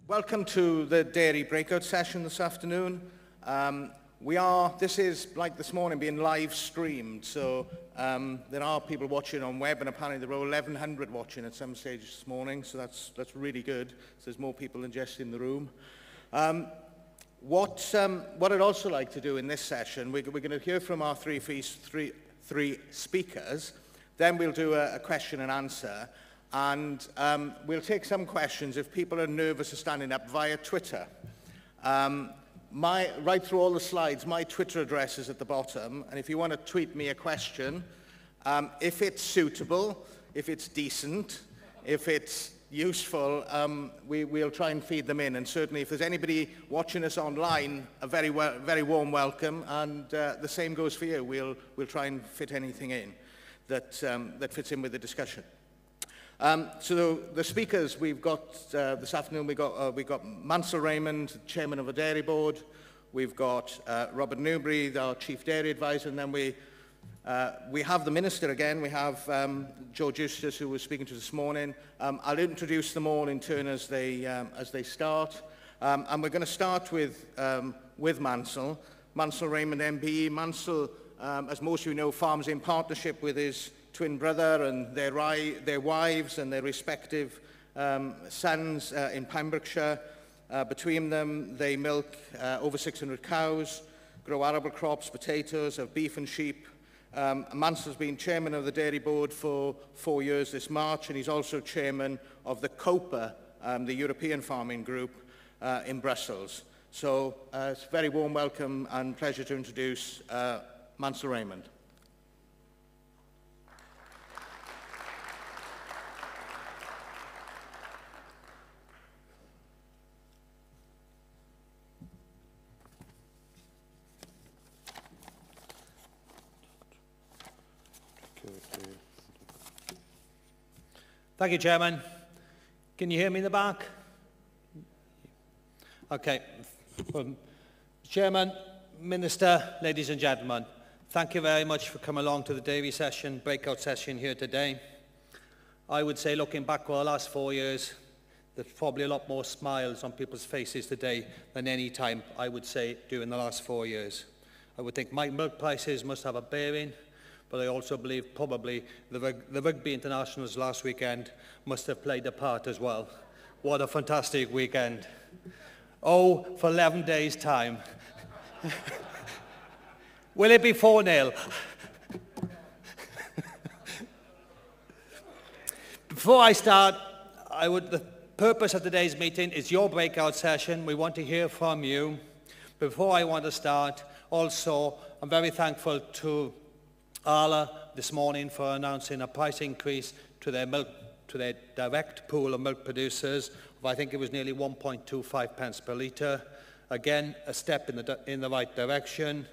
Welcome to the dairy breakout session this afternoon. This is, like this morning, being live streamed, so there are people watching on web, and apparently there were 1,100 watching at some stage this morning, so that's really good. So there's more people than just in the room. What I'd also like to do in this session, we're going to hear from our three speakers, then we'll do a question and answer, and we'll take some questions if people are nervous of standing up via Twitter. Right through all the slides, my Twitter address is at the bottom, and if you want to tweet me a question, if it's suitable, if it's decent, if it's useful, we'll try and feed them in. And certainly if there's anybody watching us online, a very warm welcome, and the same goes for you. We'll try and fit anything in that fits in with the discussion. So the speakers we've got this afternoon, we've got Mansel Raymond, Chairman of the Dairy Board. We've got Robert Newbery, our Chief Dairy Advisor, and then we have the Minister again. We have Eustice, who was speaking to us this morning. I'll introduce them all in turn as they start. And we're going to start with Mansel Raymond MBE. Mansel, as most of you know, farms in partnership with his twin brother and their wives and their respective sons in Pembrokeshire. Between them, they milk over 600 cows, grow arable crops, potatoes, have beef and sheep. Mansel's been chairman of the Dairy Board for 4 years this March, and he's also chairman of the COPA, the European Farming Group, in Brussels. So it's a very warm welcome and pleasure to introduce Mansel Raymond. Thank you, Chairman. Can you hear me in the back? Okay. Chairman, Minister, ladies and gentlemen, thank you very much for coming along to the dairy session, breakout session here today. I would say, looking back over the last 4 years, there's probably a lot more smiles on people's faces today than any time, I would say, during the last 4 years. I would think milk prices must have a bearing, but I also believe probably the rugby internationals last weekend must have played a part as well. What a fantastic weekend. Oh, for 11 days' time. Will it be 4-0? Before I start, the purpose of today's meeting is your breakout session. We want to hear from you. Before I want to start, also, I'm very thankful to Arla this morning for announcing a price increase to their direct pool of milk producers of, I think it was nearly 1.25 pence per litre. Again, a step in the right direction.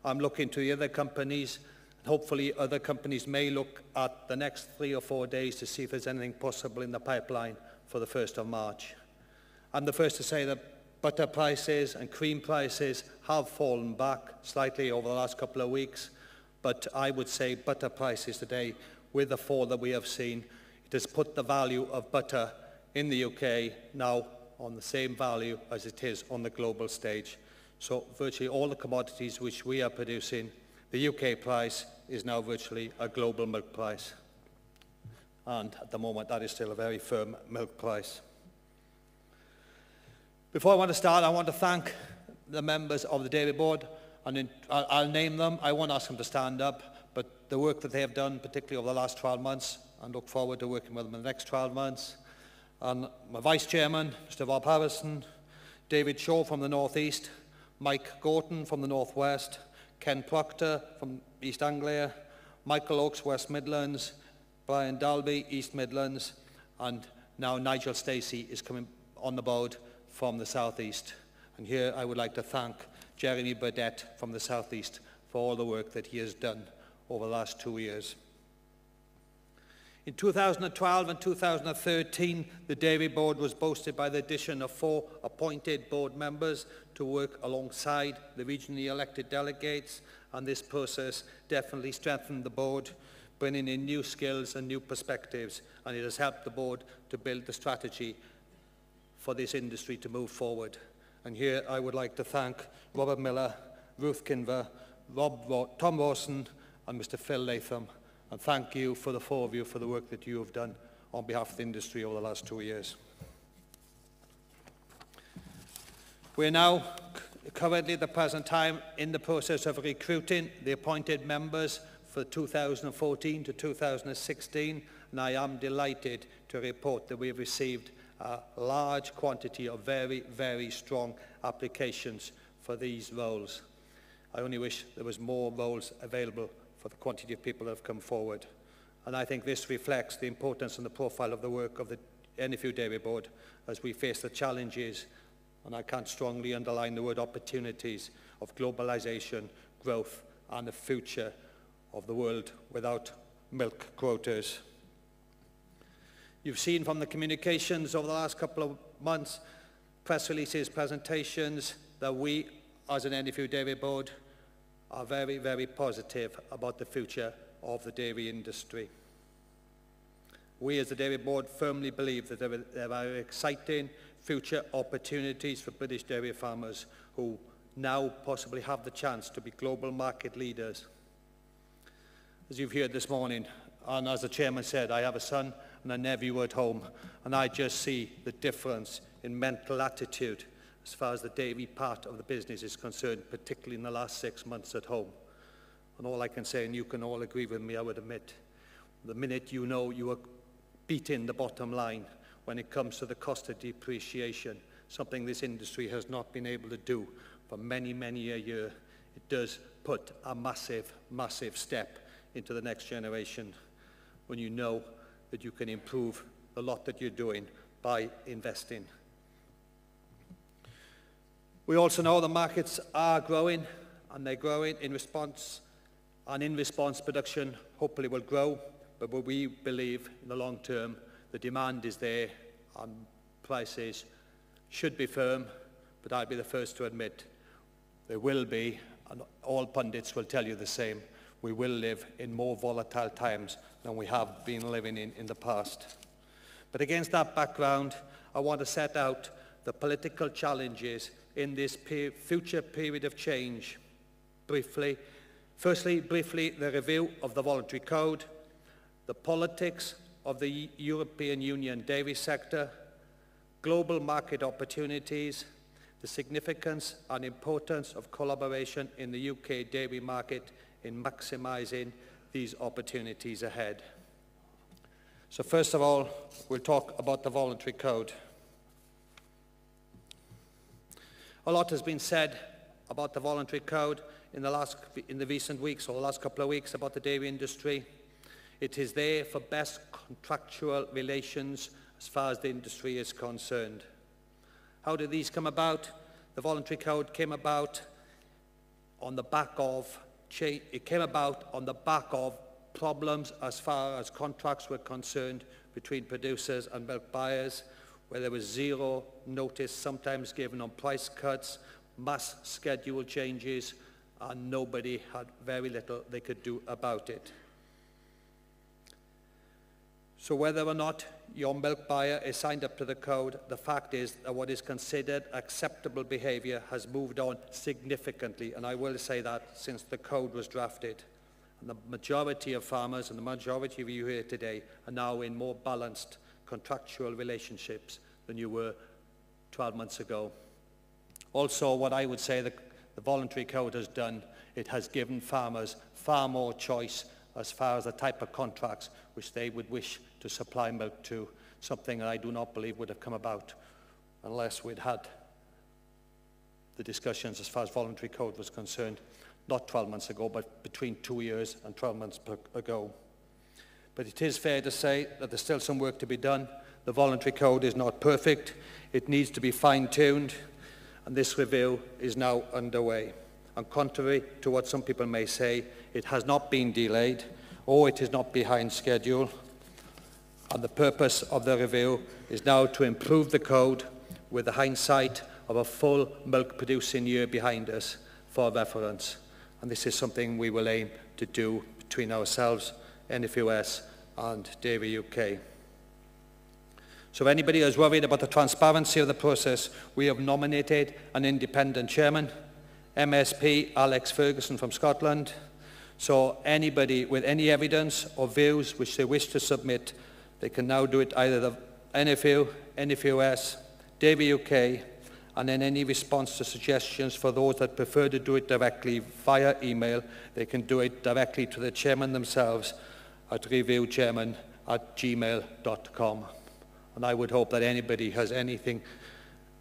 I'm looking to the other companies. Hopefully other companies may look at the next 3 or 4 days to see if there's anything possible in the pipeline for the 1st of March. I'm the first to say that butter prices and cream prices have fallen back slightly over the last couple of weeks. But I would say butter prices today, with the fall that we have seen, it has put the value of butter in the UK now on the same value as it is on the global stage. So virtually all the commodities which we are producing, the UK price is now virtually a global milk price. And at the moment, that is still a very firm milk price. Before I want to start, I want to thank the members of the Dairy Board. And I'll name them. I won't ask them to stand up, but the work that they have done, particularly over the last 12 months, and look forward to working with them in the next 12 months. And my Vice Chairman, Mr. Rob Harrison, David Shaw from the North East, Mike Gorton from the North West, Ken Proctor from East Anglia, Michael Oakes, West Midlands, Brian Dalby, East Midlands, and now Nigel Stacey is coming on the board from the South East. And here I would like to thank Jeremy Burdett from the South East for all the work that he has done over the last 2 years. In 2012 and 2013, the Dairy Board was boosted by the addition of 4 appointed board members to work alongside the regionally elected delegates, and this process definitely strengthened the board, bringing in new skills and new perspectives, and it has helped the board to build the strategy for this industry to move forward. And here I would like to thank Robert Miller, Ruth Kinver, Tom Rawson and Mr. Phil Latham, and thank you for the four of you for the work that you have done on behalf of the industry over the last 2 years. We're now currently at the present time in the process of recruiting the appointed members for 2014 to 2016, and I am delighted to report that we have received a large quantity of very, very strong applications for these roles. I only wish there was more roles available for the quantity of people that have come forward. And I think this reflects the importance and the profile of the work of the NFU Dairy Board as we face the challenges, and I can't strongly underline the word opportunities, of globalization, growth, and the future of the world without milk quotas. You've seen from the communications over the last couple of months, press releases, presentations, that we, as an NFU Dairy Board, are very, very positive about the future of the dairy industry. We, as the Dairy Board, firmly believe that there are exciting future opportunities for British dairy farmers who now possibly have the chance to be global market leaders. As you've heard this morning, and as the chairman said, I have a son and a nephew at home, and I just see the difference in mental attitude as far as the dairy part of the business is concerned, particularly in the last 6 months at home. And all I can say, and you can all agree with me, I would admit, the minute you know you are beating the bottom line when it comes to the cost of depreciation, something this industry has not been able to do for many, many a year, it does put a massive, massive step into the next generation when you know that you can improve the lot that you're doing by investing. We also know the markets are growing, and they're growing in response, and in response production hopefully will grow, but we believe in the long term the demand is there and prices should be firm, but I'll be the first to admit there will be, and all pundits will tell you the same, we will live in more volatile times than we have been living in the past. But against that background, I want to set out the political challenges in this future period of change briefly. Firstly, briefly, the review of the voluntary code, the politics of the European Union dairy sector, global market opportunities, the significance and importance of collaboration in the UK dairy market in maximising these opportunities ahead. So first of all, we'll talk about the voluntary code. A lot has been said about the voluntary code in the recent weeks, or the last couple of weeks, about the dairy industry. It is there for best contractual relations as far as the industry is concerned. How did these come about? The voluntary code came about on the back of problems as far as contracts were concerned between producers and milk buyers, where there was zero notice sometimes given on price cuts, mass schedule changes, and nobody had very little they could do about it. So whether or not your milk buyer is signed up to the code, the fact is that what is considered acceptable behaviour has moved on significantly, and I will say that since the code was drafted. And the majority of farmers and the majority of you here today are now in more balanced contractual relationships than you were 12 months ago. Also, what I would say that the voluntary code has done, it has given farmers far more choice as far as the type of contracts which they would wish to supply milk to, something that I do not believe would have come about unless we'd had the discussions as far as voluntary code was concerned, not 12 months ago, but between 2 years and 12 months ago. But it is fair to say that there's still some work to be done. The voluntary code is not perfect. It needs to be fine-tuned, and this review is now underway. And contrary to what some people may say, it has not been delayed, or it is not behind schedule. And the purpose of the review is now to improve the code with the hindsight of a full milk-producing year behind us for reference. And this is something we will aim to do between ourselves, NFUS, and Dairy UK. So if anybody is worried about the transparency of the process, we have nominated an independent chairman, MSP Alex Ferguson from Scotland. So anybody with any evidence or views which they wish to submit, they can now do it either the NFU, NFUS, Davy UK, and then any response to suggestions for those that prefer to do it directly via email, they can do it directly to the chairman themselves at reviewchairman@gmail.com. And I would hope that anybody has anything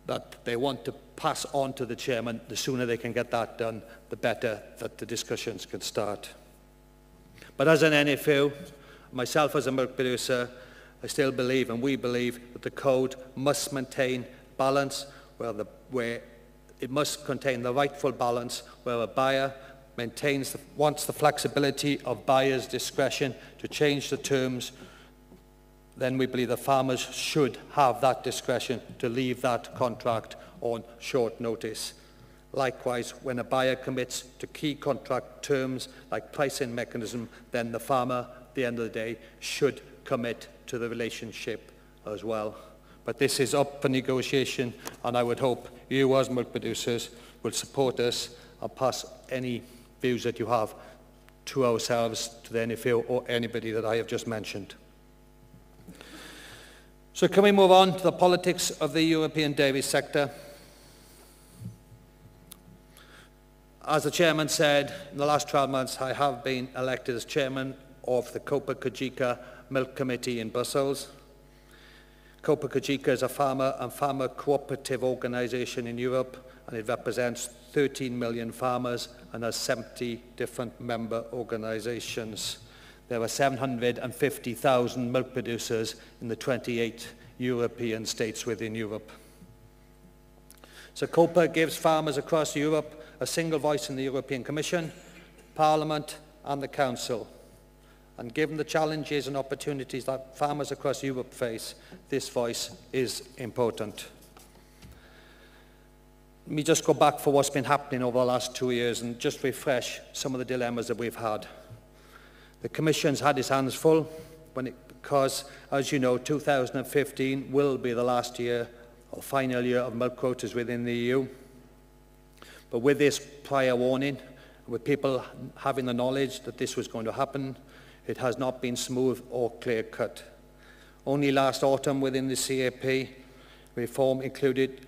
that they want to pass on to the chairman, the sooner they can get that done, the better that the discussions can start. But as an NFU, myself as a milk producer, I still believe, and we believe, that the code must maintain balance, where it must contain the rightful balance, where a buyer wants the flexibility of buyer's discretion to change the terms. Then we believe the farmers should have that discretion to leave that contract on short notice. Likewise, when a buyer commits to key contract terms like pricing mechanism, then the farmer, at the end of the day, should commit to the relationship as well. But this is up for negotiation, and I would hope you as milk producers will support us and pass any views that you have to ourselves, to the NFU, or anybody that I have just mentioned. So can we move on to the politics of the European dairy sector? As the chairman said, in the last 12 months, I have been elected as chairman of the Copa Cogeca Milk Committee in Brussels. Copa Cogeca is a farmer and farmer cooperative organisation in Europe, and it represents 13 million farmers and has 70 different member organisations. There are 750,000 milk producers in the 28 European states within Europe. So COPA gives farmers across Europe a single voice in the European Commission, Parliament and the Council. And given the challenges and opportunities that farmers across Europe face, this voice is important. Let me just go back for what's been happening over the last 2 years and just refresh some of the dilemmas that we've had. The Commission's had its hands full because, as you know, 2015 will be the last year or final year of milk quotas within the EU. But with this prior warning, with people having the knowledge that this was going to happen, it has not been smooth or clear-cut. Only last autumn within the CAP, reform included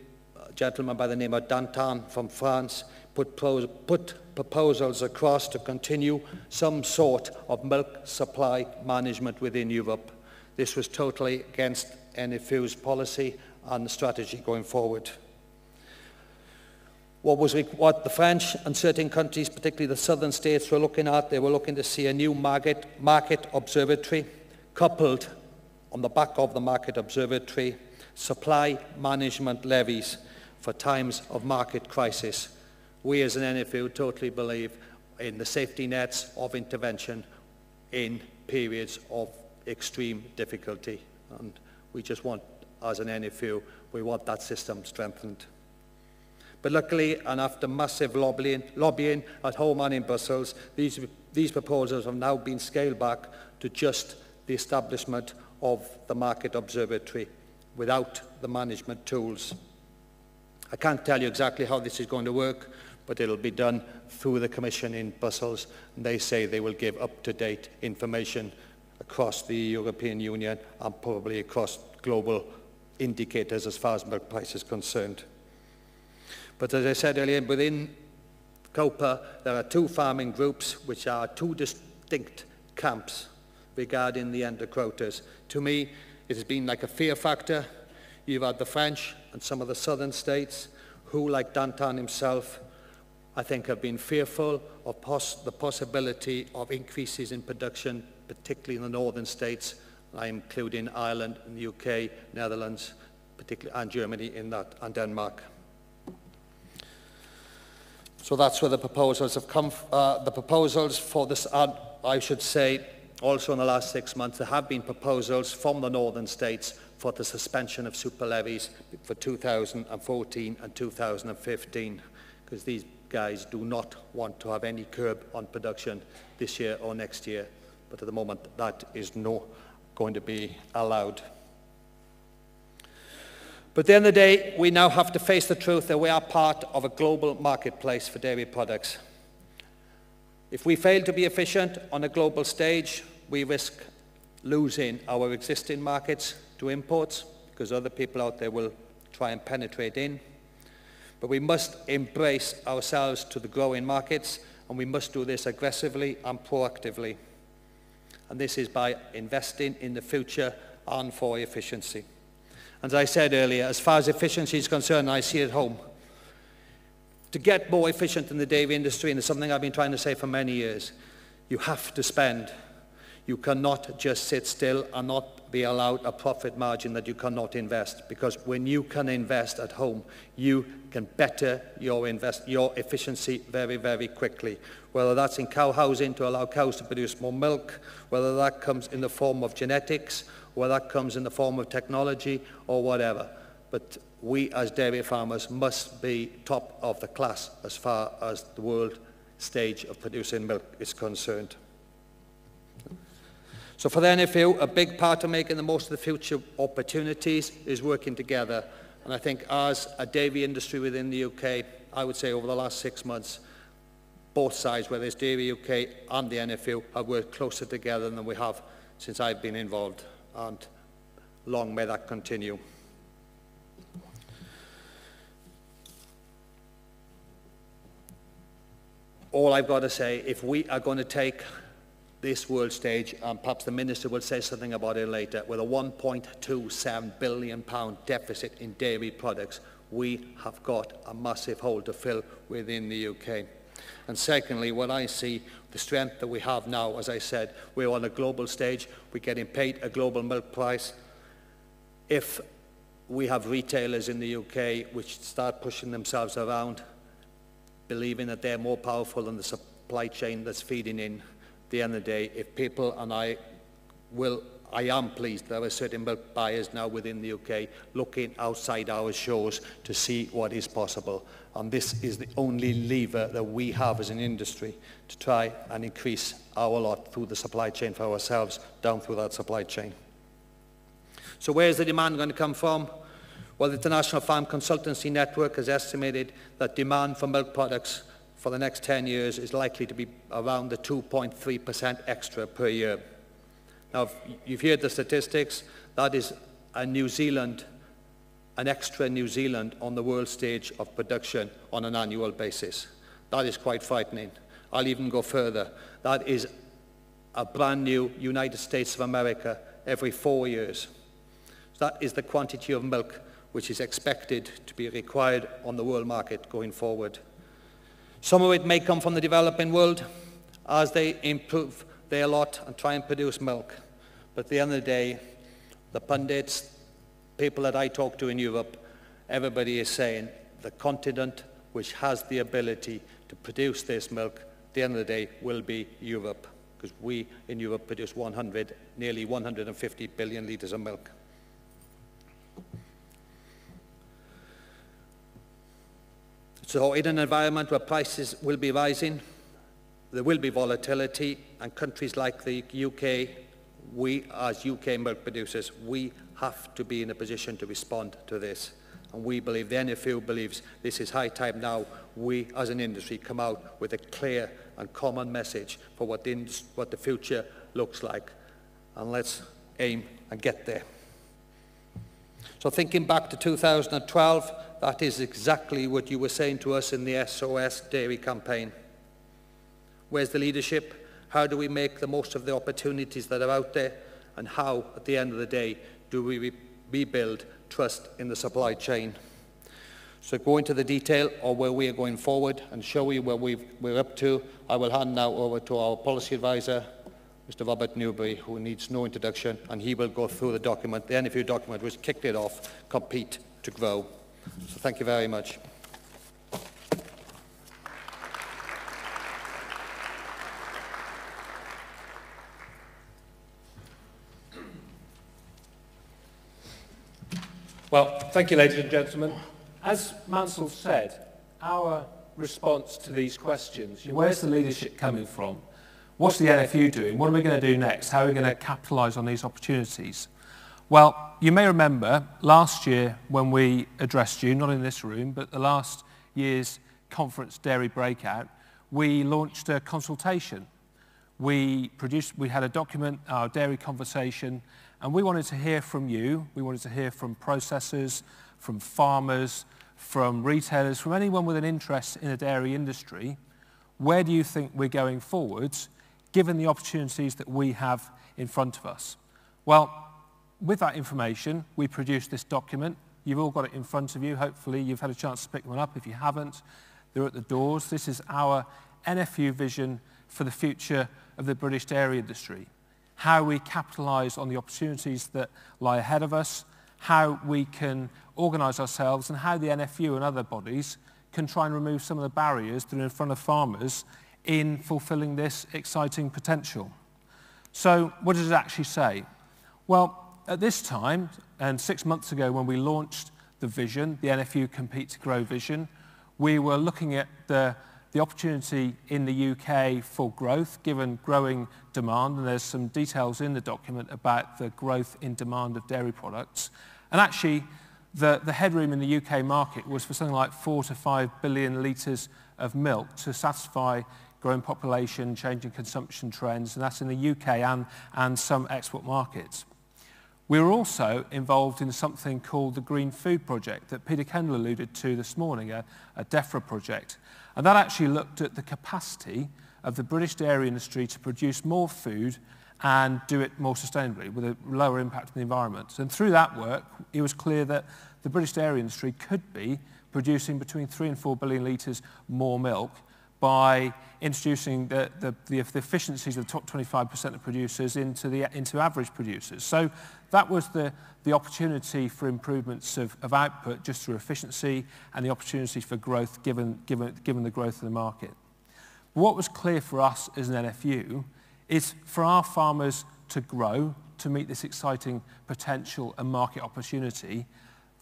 a gentleman by the name of Dantin from France, put proposals across to continue some sort of milk supply management within Europe. This was totally against NFU's policy and strategy going forward. What the French and certain countries, particularly the southern states, were looking at, they were looking to see a new market observatory, coupled on the back of the market observatory, supply management levies for times of market crisis. We as an NFU totally believe in the safety nets of intervention in periods of extreme difficulty. And we just want, as an NFU, we want that system strengthened. But luckily, and after massive lobbying at home and in Brussels, these proposals have now been scaled back to just the establishment of the market observatory without the management tools. I can't tell you exactly how this is going to work, but it'll be done through the Commission in Brussels, and they say they will give up-to-date information across the European Union and probably across global indicators as far as milk price is concerned. But as I said earlier, within COPA, there are two farming groups which are two distinct camps regarding the end of quotas. To me, it has been like a fear factor. You've had the French and some of the southern states who, like Dantin himself, I think have been fearful of the possibility of increases in production, particularly in the northern states. I'm including Ireland and the UK, Netherlands, particularly, and Germany in that, and Denmark. So that's where the proposals have come. The proposals for this, I should say, also in the last 6 months, there have been proposals from the northern states for the suspension of super levies for 2014 and 2015, because these guys do not want to have any curb on production this year or next year. But at the moment, that is not going to be allowed. But at the end of the day, we now have to face the truth that we are part of a global marketplace for dairy products. If we fail to be efficient on a global stage, we risk losing our existing markets to imports, because other people out there will try and penetrate in. But we must embrace ourselves to the growing markets, and we must do this aggressively and proactively. And this is by investing in the future and for efficiency. As I said earlier, as far as efficiency is concerned, I see it at home. To get more efficient in the dairy industry, and it's something I've been trying to say for many years, you have to spend. You cannot just sit still and not be allowed a profit margin that you cannot invest, because when you can invest at home, you can better your efficiency very, very quickly. Whether that's in cow housing to allow cows to produce more milk, whether that comes in the form of genetics, whether that comes in the form of technology or whatever. But we as dairy farmers must be top of the class as far as the world stage of producing milk is concerned. So for the NFU, a big part of making the most of the future opportunities is working together. And I think as a dairy industry within the UK, I would say over the last 6 months, both sides, whether it's Dairy UK and the NFU, have worked closer together than we have since I've been involved. And long may that continue. All I've got to say, if we are going to take this world stage, and perhaps the Minister will say something about it later, with a £1.27 billion deficit in dairy products, we have got a massive hole to fill within the UK. And secondly, when I see the strength that we have now, as I said, we're on a global stage, we're getting paid a global milk price. If we have retailers in the UK which start pushing themselves around, believing that they're more powerful than the supply chain that's feeding in, at the end of the day, if people, and I am pleased there are certain milk buyers now within the UK looking outside our shores to see what is possible. And this is the only lever that we have as an industry to try and increase our lot through the supply chain for ourselves, down through that supply chain. So where is the demand going to come from? Well, the International Farm Consultancy Network has estimated that demand for milk products for the next 10 years is likely to be around the 2.3% extra per year. Now, if you've heard the statistics, that is an extra New Zealand on the world stage of production on an annual basis. That is quite frightening. I'll even go further. That is a brand new United States of America every 4 years. That is the quantity of milk which is expected to be required on the world market going forward. Some of it may come from the developing world as they improve their lot and try and produce milk. But at the end of the day, the pundits, people that I talk to in Europe, everybody is saying the continent which has the ability to produce this milk, at the end of the day, will be Europe, because we in Europe produce nearly 150 billion litres of milk. So in an environment where prices will be rising, there will be volatility, and countries like the UK, we as UK milk producers, we have to be in a position to respond to this. And we believe, the NFU believes, this is high time now we as an industry come out with a clear and common message for what the future looks like. And let's aim and get there. So thinking back to 2012, that is exactly what you were saying to us in the SOS Dairy campaign. Where's the leadership? How do we make the most of the opportunities that are out there? And how, at the end of the day, do we rebuild trust in the supply chain? So go into the detail of where we are going forward and show you where we're up to. I will hand now over to our policy advisor, Mr. Robert Newbery, who needs no introduction, and he will go through the document, the NFU document, which kicked it off, Compete to Grow. So thank you very much. Well, thank you, ladies and gentlemen. As Mansel said, our response to these questions, where's the leadership coming from? What's the NFU doing? What are we going to do next? How are we going to capitalise on these opportunities? Well, you may remember last year when we addressed you, not in this room, but the last year's conference Dairy Breakout, we launched a consultation. We had a document, our dairy conversation, and we wanted to hear from you. We wanted to hear from processors, from farmers, from retailers, from anyone with an interest in the dairy industry. Where do you think we're going forwards, given the opportunities that we have in front of us? Well, with that information, we produced this document. You've all got it in front of you. Hopefully, you've had a chance to pick one up. If you haven't, they're at the doors. This is our NFU vision for the future of the British dairy industry. How we capitalise on the opportunities that lie ahead of us, how we can organise ourselves, and how the NFU and other bodies can try and remove some of the barriers that are in front of farmers in fulfilling this exciting potential. So what does it actually say? Well, at this time, and 6 months ago when we launched the vision, the NFU Compete to Grow vision, we were looking at the opportunity in the UK for growth, given growing demand, and there's some details in the document about the growth in demand of dairy products. And actually, the headroom in the UK market was for something like 4 to 5 billion litres of milk to satisfy growing population, changing consumption trends, and that's in the UK and some export markets. We were also involved in something called the Green Food Project that Peter Kendall alluded to this morning, a Defra project. And that actually looked at the capacity of the British dairy industry to produce more food and do it more sustainably with a lower impact on the environment. And through that work, it was clear that the British dairy industry could be producing between 3 and 4 billion litres more milk by introducing the efficiencies of the top 25% of producers into average producers. So that was the opportunity for improvements of output just through efficiency and the opportunity for growth given the growth of the market. What was clear for us as an NFU is for our farmers to grow, to meet this exciting potential and market opportunity,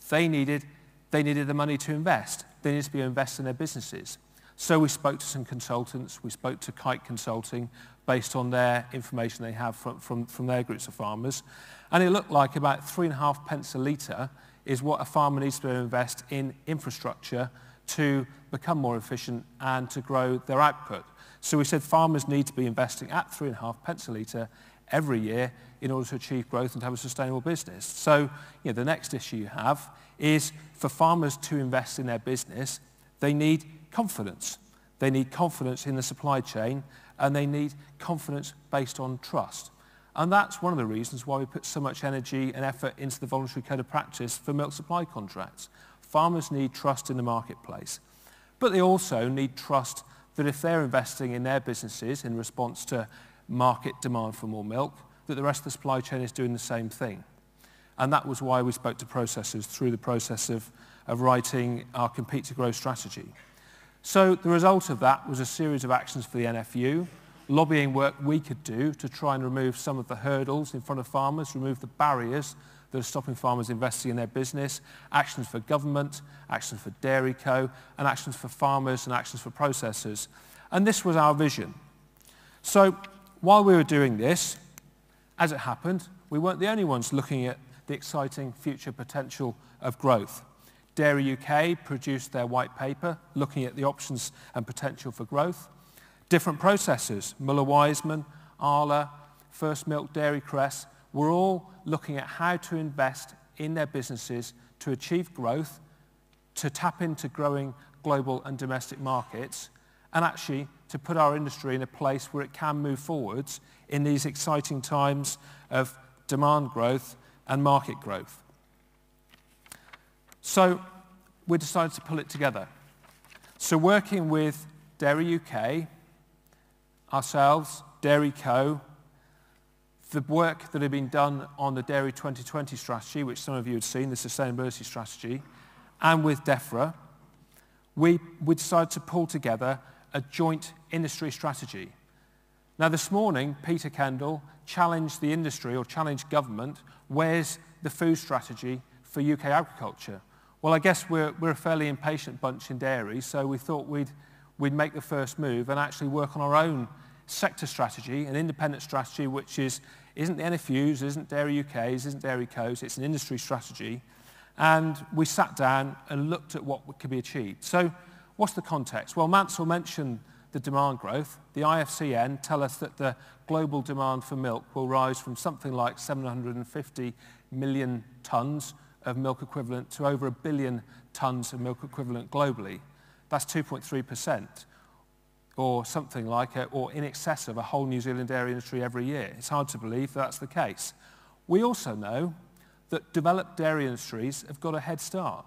they needed the money to invest. They needed to be invested in their businesses. So we spoke to some consultants, we spoke to Kite Consulting based on their information they have from their groups of farmers. And it looked like about 3.5 pence a litre is what a farmer needs to invest in infrastructure to become more efficient and to grow their output. So we said farmers need to be investing at 3.5 pence a litre every year in order to achieve growth and to have a sustainable business. So the next issue you have is for farmers to invest in their business, they need confidence. They need confidence in the supply chain, and they need confidence based on trust. And that's one of the reasons why we put so much energy and effort into the voluntary code of practice for milk supply contracts. Farmers need trust in the marketplace. But they also need trust that if they're investing in their businesses in response to market demand for more milk, that the rest of the supply chain is doing the same thing. And that was why we spoke to processors through the process of writing our Compete to Grow strategy. So the result of that was a series of actions for the NFU, lobbying work we could do to try and remove some of the hurdles in front of farmers, remove the barriers that are stopping farmers investing in their business, actions for government, actions for Dairy Co, and actions for farmers and actions for processors. And this was our vision. So while we were doing this, as it happened, we weren't the only ones looking at the exciting future potential of growth. Dairy UK produced their white paper looking at the options and potential for growth. Different processors, Muller-Wiseman, Arla, First Milk, Dairy Cress, were all looking at how to invest in their businesses to achieve growth, to tap into growing global and domestic markets, and actually to put our industry in a place where it can move forwards in these exciting times of demand growth and market growth. So we decided to pull it together. So working with Dairy UK, ourselves, Dairy Co, the work that had been done on the Dairy 2020 strategy, which some of you had seen, the sustainability strategy, and with Defra, we decided to pull together a joint industry strategy. Now this morning, Peter Kendall challenged the industry or challenged government, where's the food strategy for UK agriculture? Well, I guess we're a fairly impatient bunch in dairy, so we thought we'd make the first move and actually work on our own sector strategy, an independent strategy which isn't the NFUs, isn't Dairy UK's, isn't Dairy Co's, it's an industry strategy. And we sat down and looked at what could be achieved. So what's the context? Well, Mansel mentioned the demand growth. The IFCN tell us that the global demand for milk will rise from something like 750 million tonnes of milk equivalent to over 1 billion tonnes of milk equivalent globally. That's 2.3%, or something like it, or in excess of a whole New Zealand dairy industry every year. It's hard to believe that's the case. We also know that developed dairy industries have got a head start.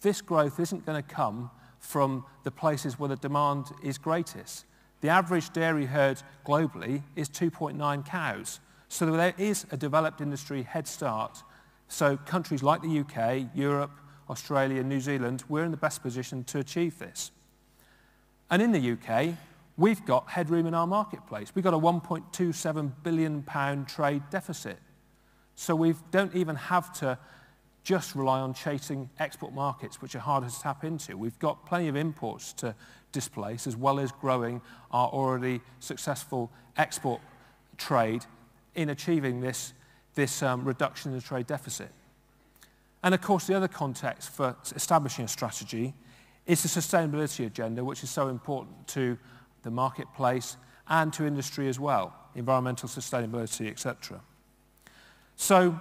This growth isn't going to come from the places where the demand is greatest. The average dairy herd globally is 2.9 cows. So there is a developed industry head start. So countries like the UK, Europe, Australia, New Zealand, we're in the best position to achieve this. And in the UK, we've got headroom in our marketplace. We've got a £1.27 billion trade deficit. So we don't even have to just rely on chasing export markets, which are harder to tap into. We've got plenty of imports to displace, as well as growing our already successful export trade in achieving this reduction in the trade deficit. And of course, the other context for establishing a strategy is the sustainability agenda, which is so important to the marketplace and to industry as well, environmental sustainability, etc. So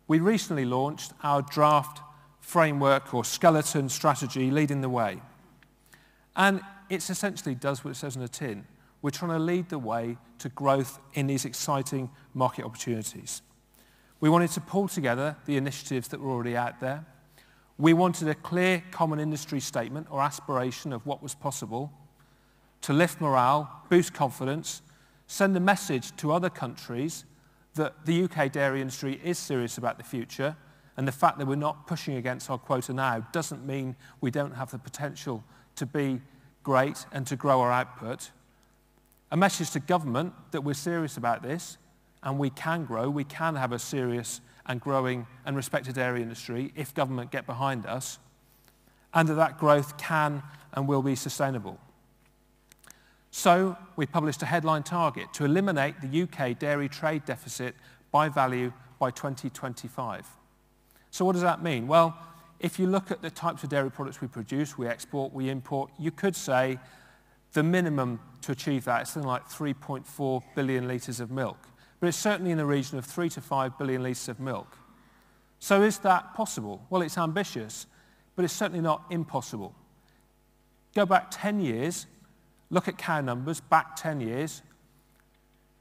we recently launched our draft framework or skeleton strategy, Leading the Way. And it essentially does what it says on the tin. We're trying to lead the way to growth in these exciting market opportunities. We wanted to pull together the initiatives that were already out there. We wanted a clear common industry statement or aspiration of what was possible to lift morale, boost confidence, send a message to other countries that the UK dairy industry is serious about the future, and the fact that we're not pushing against our quota now doesn't mean we don't have the potential to be great and to grow our output. A message to government that we're serious about this, and we can grow, we can have a serious and growing and respected dairy industry if government get behind us, and that growth can and will be sustainable. So we published a headline target to eliminate the UK dairy trade deficit by value by 2025. So what does that mean? Well, if you look at the types of dairy products we produce, we export, we import, you could say the minimum to achieve that is something like 3.4 billion litres of milk. But it's certainly in the region of 3 to 5 billion litres of milk. So is that possible? Well, it's ambitious, but it's certainly not impossible. Go back 10 years, look at cow numbers back 10 years.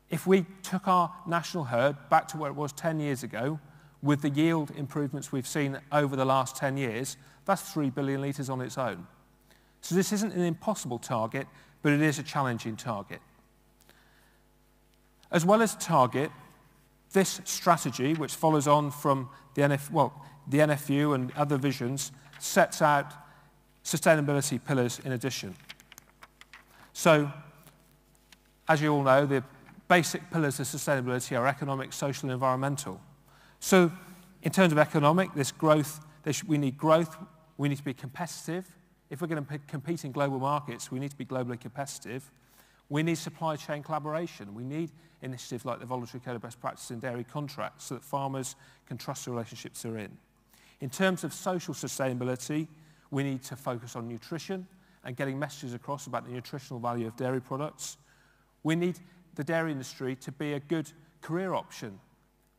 If we took our national herd back to where it was 10 years ago, with the yield improvements we've seen over the last 10 years, that's 3 billion litres on its own. So this isn't an impossible target, but it is a challenging target. As well as target, this strategy, which follows on from the NFU and other visions, sets out sustainability pillars in addition. So, as you all know, the basic pillars of sustainability are economic, social, and environmental. So, in terms of economic, we need growth, we need to be competitive. If we're going to compete in global markets, we need to be globally competitive. We need supply chain collaboration. We need initiatives like the voluntary code of best practice in dairy contracts so that farmers can trust the relationships they're in. In terms of social sustainability, we need to focus on nutrition and getting messages across about the nutritional value of dairy products. We need the dairy industry to be a good career option.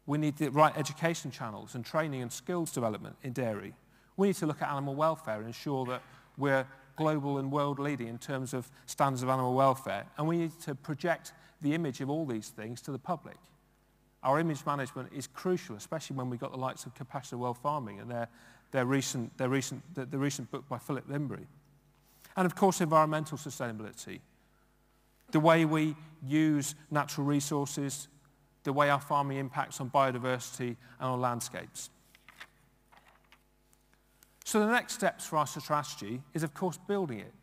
We need the right education channels and training and skills development in dairy. We need to look at animal welfare and ensure that we're global and world leading in terms of standards of animal welfare. And we need to project the image of all these things to the public. Our image management is crucial, especially when we've got the likes of compassionate world farming and the recent book by Philip Newbery. And of course, environmental sustainability. The way we use natural resources, the way our farming impacts on biodiversity and on landscapes. So the next steps for our strategy is, of course, building it.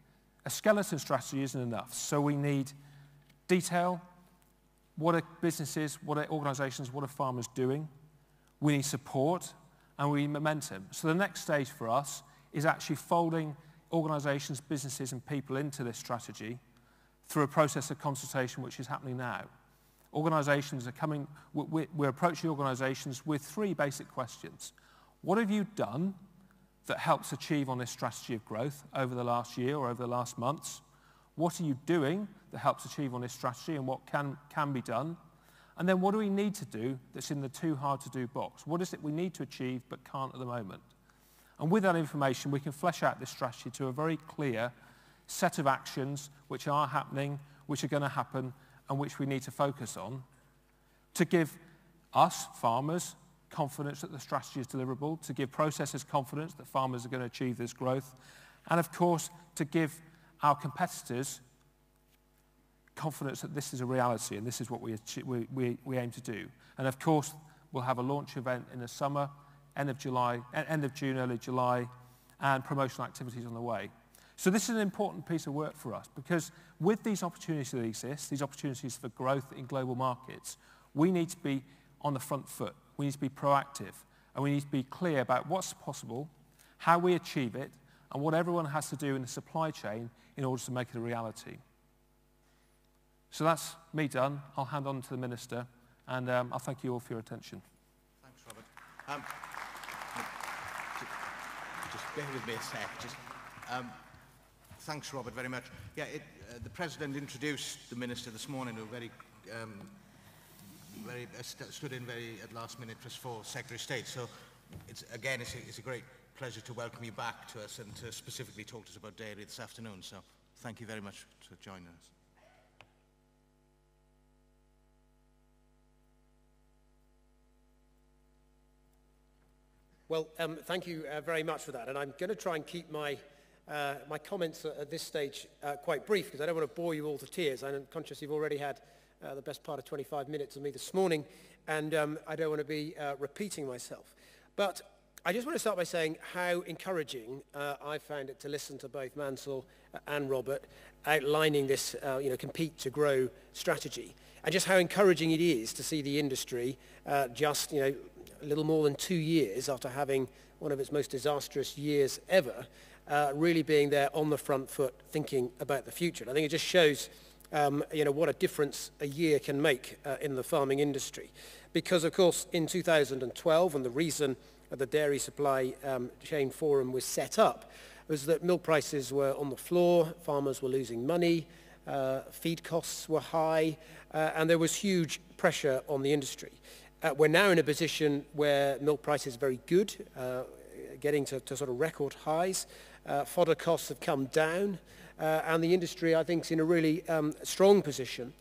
A skeleton strategy isn't enough. So we need detail. What are businesses, what are organisations, what are farmers doing? We need support, and we need momentum. So the next stage for us is actually folding organisations, businesses, and people into this strategy, through a process of consultation which is happening now. Organisations are coming, we're approaching organisations with three basic questions. What have you done that helps achieve on this strategy of growth over the last year or over the last months? What are you doing that helps achieve on this strategy, and what can be done? And then what do we need to do that's in the too hard to do box? What is it we need to achieve but can't at the moment? And with that information, we can flesh out this strategy to a very clear set of actions which are happening, which are going to happen, and which we need to focus on to give us, farmers, confidence that the strategy is deliverable, to give processors confidence that farmers are going to achieve this growth, and of course to give our competitors confidence that this is a reality and this is what we aim to do. And of course we'll have a launch event in the summer, end of June, early July, and promotional activities on the way. So this is an important piece of work for us, because with these opportunities that exist, these opportunities for growth in global markets, we need to be on the front foot. We need to be proactive, and we need to be clear about what's possible, how we achieve it, and what everyone has to do in the supply chain in order to make it a reality. So that's me done. I'll hand on to the Minister, and I'll thank you all for your attention. Thanks, Robert. Just bear with me a sec. Thanks, Robert, very much. Yeah, the President introduced the Minister this morning, who stood in very at last minute just for Secretary of State. So, it's a great pleasure to welcome you back to us and to specifically talk to us about dairy this afternoon. So, thank you very much for joining us. Well, thank you very much for that, and I'm going to try and keep my my comments at this stage quite brief, because I don't want to bore you all to tears. I'm conscious you've already had the best part of 25 minutes of me this morning, and I don't want to be repeating myself. But I just want to start by saying how encouraging I found it to listen to both Mansel and Robert outlining this compete to grow strategy, and just how encouraging it is to see the industry just a little more than 2 years after having one of its most disastrous years ever, really being there on the front foot thinking about the future. And I think it just shows what a difference a year can make in the farming industry. Because, of course, in 2012, and the reason the Dairy Supply Chain Forum was set up, was that milk prices were on the floor, farmers were losing money, feed costs were high, and there was huge pressure on the industry. We're now in a position where milk price is very good, getting to sort of record highs. Fodder costs have come down, and the industry, I think, is in a really strong position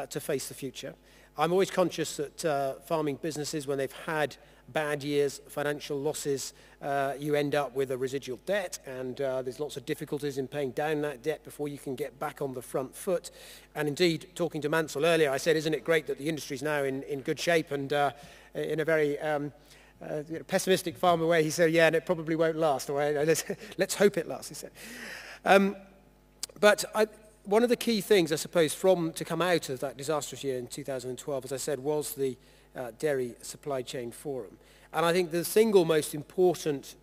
to face the future. I'm always conscious that farming businesses, when they've had bad years, financial losses, you end up with a residual debt, and there's lots of difficulties in paying down that debt before you can get back on the front foot. And indeed, talking to Mansel earlier, I said, isn't it great that the industry's now in good shape? And in a very pessimistic farmer way, he said, yeah, and it probably won't last. Or, let's hope it lasts, he said. One of the key things, I suppose, to come out of that disastrous year in 2012, as I said, was the Dairy Supply Chain Forum. And I think the single most important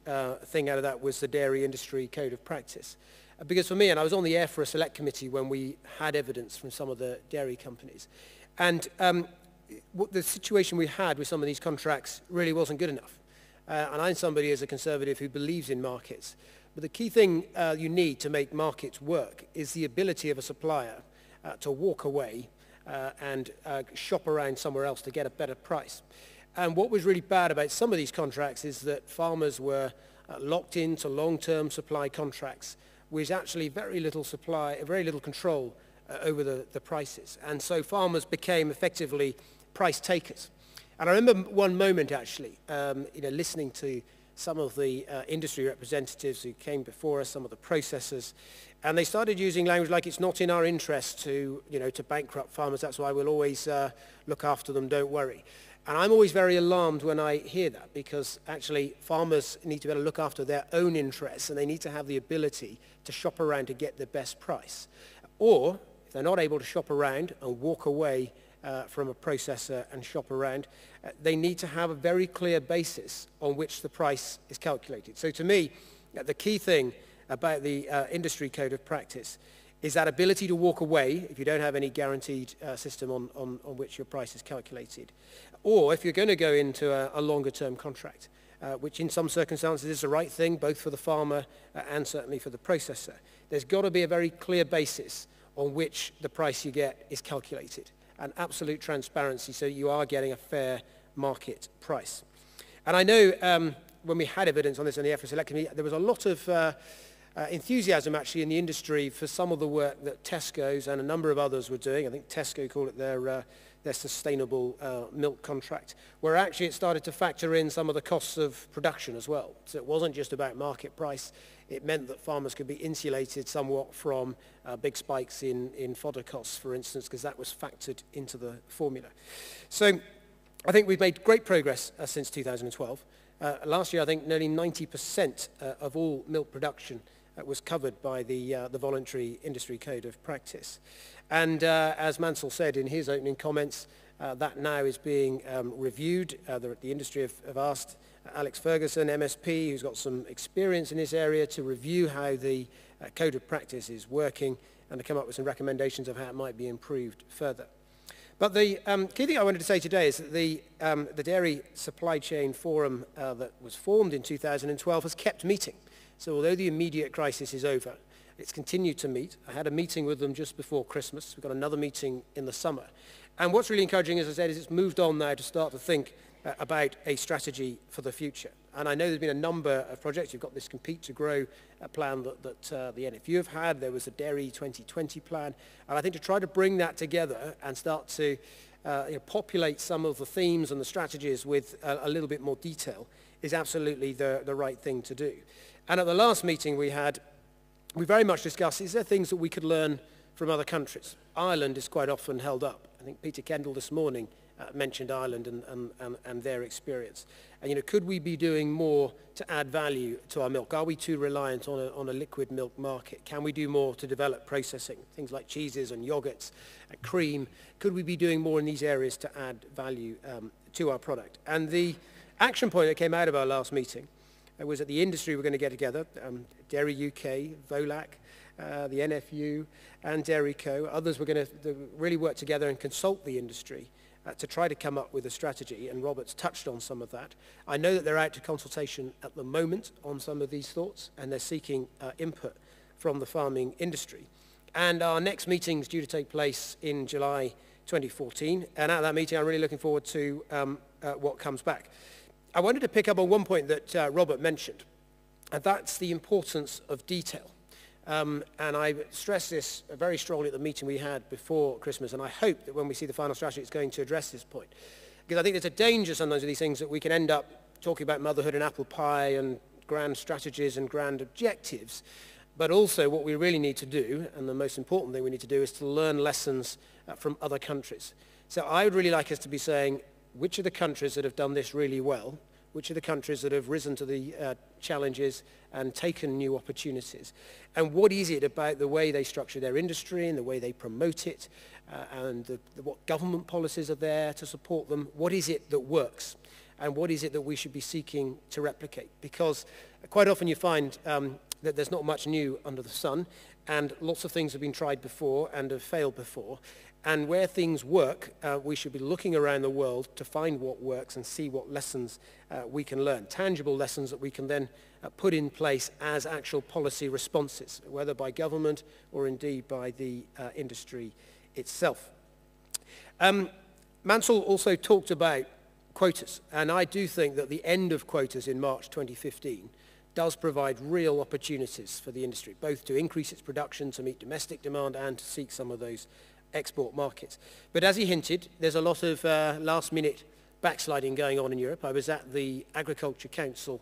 thing out of that was the Dairy Industry Code of Practice. Because for me, and I was on the Defra Select Committee when we had evidence from some of the dairy companies, and the situation we had with some of these contracts really wasn't good enough. And I'm somebody as a Conservative who believes in markets. But the key thing you need to make markets work is the ability of a supplier to walk away and shop around somewhere else to get a better price. And what was really bad about some of these contracts is that farmers were locked into long-term supply contracts with actually very little control over the prices. And so farmers became effectively price takers. And I remember one moment actually, listening to some of the industry representatives who came before us, some of the processors, and they started using language like, it's not in our interest to bankrupt farmers, that's why we'll always look after them, don't worry. And I'm always very alarmed when I hear that, because actually farmers need to be able to look after their own interests, and they need to have the ability to shop around to get the best price. Or, if they're not able to shop around and walk away from a processor and shop around, they need to have a very clear basis on which the price is calculated. So to me, the key thing about the Industry Code of Practice is that ability to walk away if you don't have any guaranteed system on which your price is calculated. Or if you're going to go into a longer term contract, which in some circumstances is the right thing, both for the farmer and certainly for the processor. There's got to be a very clear basis on which the price you get is calculated, and absolute transparency so you are getting a fair market price. And I know when we had evidence on this in the EFRA Select Committee, there was a lot of enthusiasm actually in the industry for some of the work that Tesco's and a number of others were doing. I think Tesco called it their sustainable milk contract, where actually it started to factor in some of the costs of production as well. So it wasn't just about market price. It meant that farmers could be insulated somewhat from big spikes in fodder costs, for instance, because that was factored into the formula. So I think we've made great progress since 2012. Last year, I think nearly 90% of all milk production was covered by the voluntary industry code of practice. And as Mansel said in his opening comments, that now is being reviewed. The industry have asked Alex Ferguson, MSP, who's got some experience in this area, to review how the code of practice is working and to come up with some recommendations of how it might be improved further. But the key thing I wanted to say today is that the Dairy Supply Chain Forum that was formed in 2012 has kept meeting. So although the immediate crisis is over, it's continued to meet. I had a meeting with them just before Christmas. We've got another meeting in the summer. And what's really encouraging, as I said, is it's moved on now to start to think about a strategy for the future. And I know there's been a number of projects. You've got this Compete to Grow plan that the NFU have had. There was a Dairy 2020 plan. And I think to try to bring that together and start to populate some of the themes and the strategies with a little bit more detail is absolutely the right thing to do. And at the last meeting we had, we very much discussed, is there things that we could learn from other countries? Ireland is quite often held up. I think Peter Kendall this morning mentioned Ireland and their experience. And, could we be doing more to add value to our milk? Are we too reliant on a liquid milk market? Can we do more to develop processing, things like cheeses and yogurts and cream? Could we be doing more in these areas to add value to our product? And the action point that came out of our last meeting was that the industry were going to get together, Dairy UK, VOLAC, the NFU and Dairy Co. Others were going to really work together and consult the industry to try to come up with a strategy, and Robert's touched on some of that. I know that they're out to consultation at the moment on some of these thoughts, and they're seeking input from the farming industry. And our next meeting is due to take place in July 2014, and at that meeting I'm really looking forward to what comes back. I wanted to pick up on one point that Robert mentioned, and that's the importance of detail. And I stressed this very strongly at the meeting we had before Christmas, and I hope that when we see the final strategy it's going to address this point. Because I think there's a danger sometimes with these things that we can end up talking about motherhood and apple pie and grand strategies and grand objectives. But also what we really need to do, and the most important thing we need to do, is to learn lessons from other countries. So I would really like us to be saying, which are the countries that have done this really well? Which are the countries that have risen to the challenges and taken new opportunities? And what is it about the way they structure their industry and the way they promote it and what government policies are there to support them? What is it that works? And what is it that we should be seeking to replicate? Because quite often you find that there's not much new under the sun, and lots of things have been tried before and have failed before. And where things work, we should be looking around the world to find what works and see what lessons we can learn, tangible lessons that we can then put in place as actual policy responses, whether by government or indeed by the industry itself. Mansel also talked about quotas, and I do think that the end of quotas in March 2015 does provide real opportunities for the industry, both to increase its production to meet domestic demand and to seek some of those export markets. But as he hinted, there's a lot of last-minute backsliding going on in Europe. I was at the Agriculture Council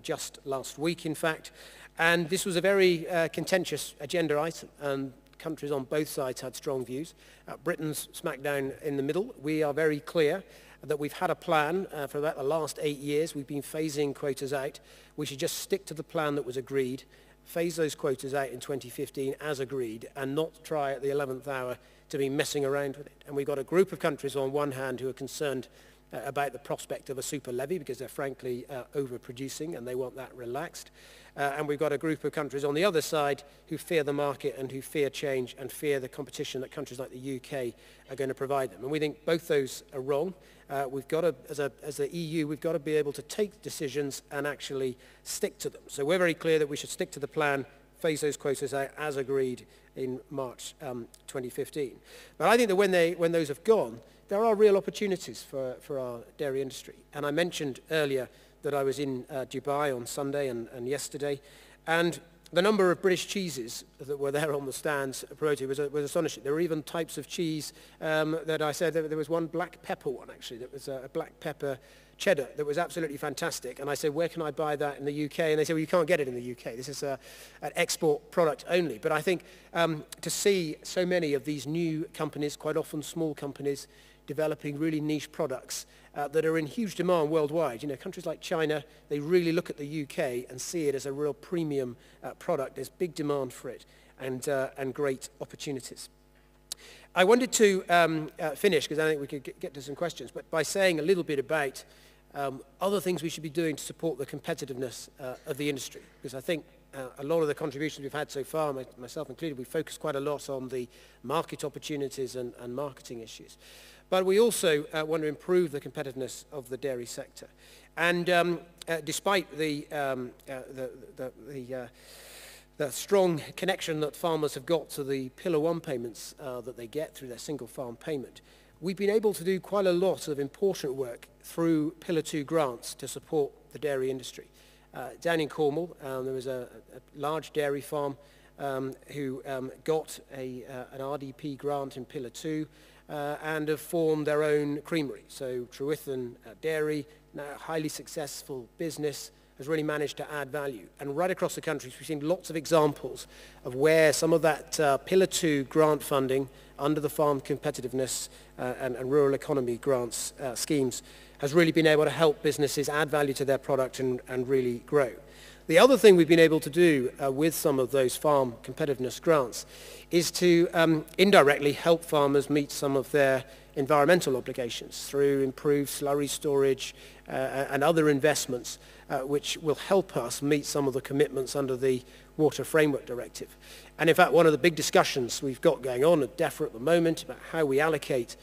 just last week, in fact, and this was a very contentious agenda item, and countries on both sides had strong views. Britain's smack down in the middle. We are very clear that we've had a plan for about the last 8 years. We've been phasing quotas out. We should just stick to the plan that was agreed, phase those quotas out in 2015 as agreed, and not try at the 11th hour to be messing around with it. And we've got a group of countries on one hand who are concerned about the prospect of a super levy because they're frankly overproducing and they want that relaxed. And we've got a group of countries on the other side who fear the market and who fear change and fear the competition that countries like the UK are going to provide them. And we think both those are wrong. We've got to, as the EU, we've got to be able to take decisions and actually stick to them. So we're very clear that we should stick to the plan, phase those quotas out as agreed in March 2015. But I think that when those have gone, there are real opportunities for our dairy industry. And I mentioned earlier that I was in Dubai on Sunday and yesterday, and the number of British cheeses that were there on the stands promoted was astonishing. There were even types of cheese that I said, there was one black pepper one actually, that was a black pepper cheddar that was absolutely fantastic. And I said, where can I buy that in the UK? And they said, well, you can't get it in the UK. This is an export product only. But I think to see so many of these new companies, quite often small companies, developing really niche products that are in huge demand worldwide. You know, countries like China, they really look at the UK and see it as a real premium product. There's big demand for it and great opportunities. I wanted to finish, because I think we could get to some questions, but by saying a little bit about other things we should be doing to support the competitiveness of the industry. Because I think a lot of the contributions we've had so far, myself included, we focused quite a lot on the market opportunities and marketing issues. But we also want to improve the competitiveness of the dairy sector. And despite the strong connection that farmers have got to the Pillar 1 payments that they get through their single farm payment, we've been able to do quite a lot of important work through Pillar 2 grants to support the dairy industry. Down in Cornwall, there was a large dairy farm who got an RDP grant in Pillar 2 and have formed their own creamery. So Trewithen Dairy, now a highly successful business, has really managed to add value. And right across the country, we've seen lots of examples of where some of that Pillar 2 grant funding under the Farm Competitiveness and Rural Economy grants schemes has really been able to help businesses add value to their product and really grow. The other thing we've been able to do with some of those farm competitiveness grants is to indirectly help farmers meet some of their environmental obligations through improved slurry storage and other investments which will help us meet some of the commitments under the Water Framework Directive. And in fact, one of the big discussions we've got going on at Defra at the moment about how we allocate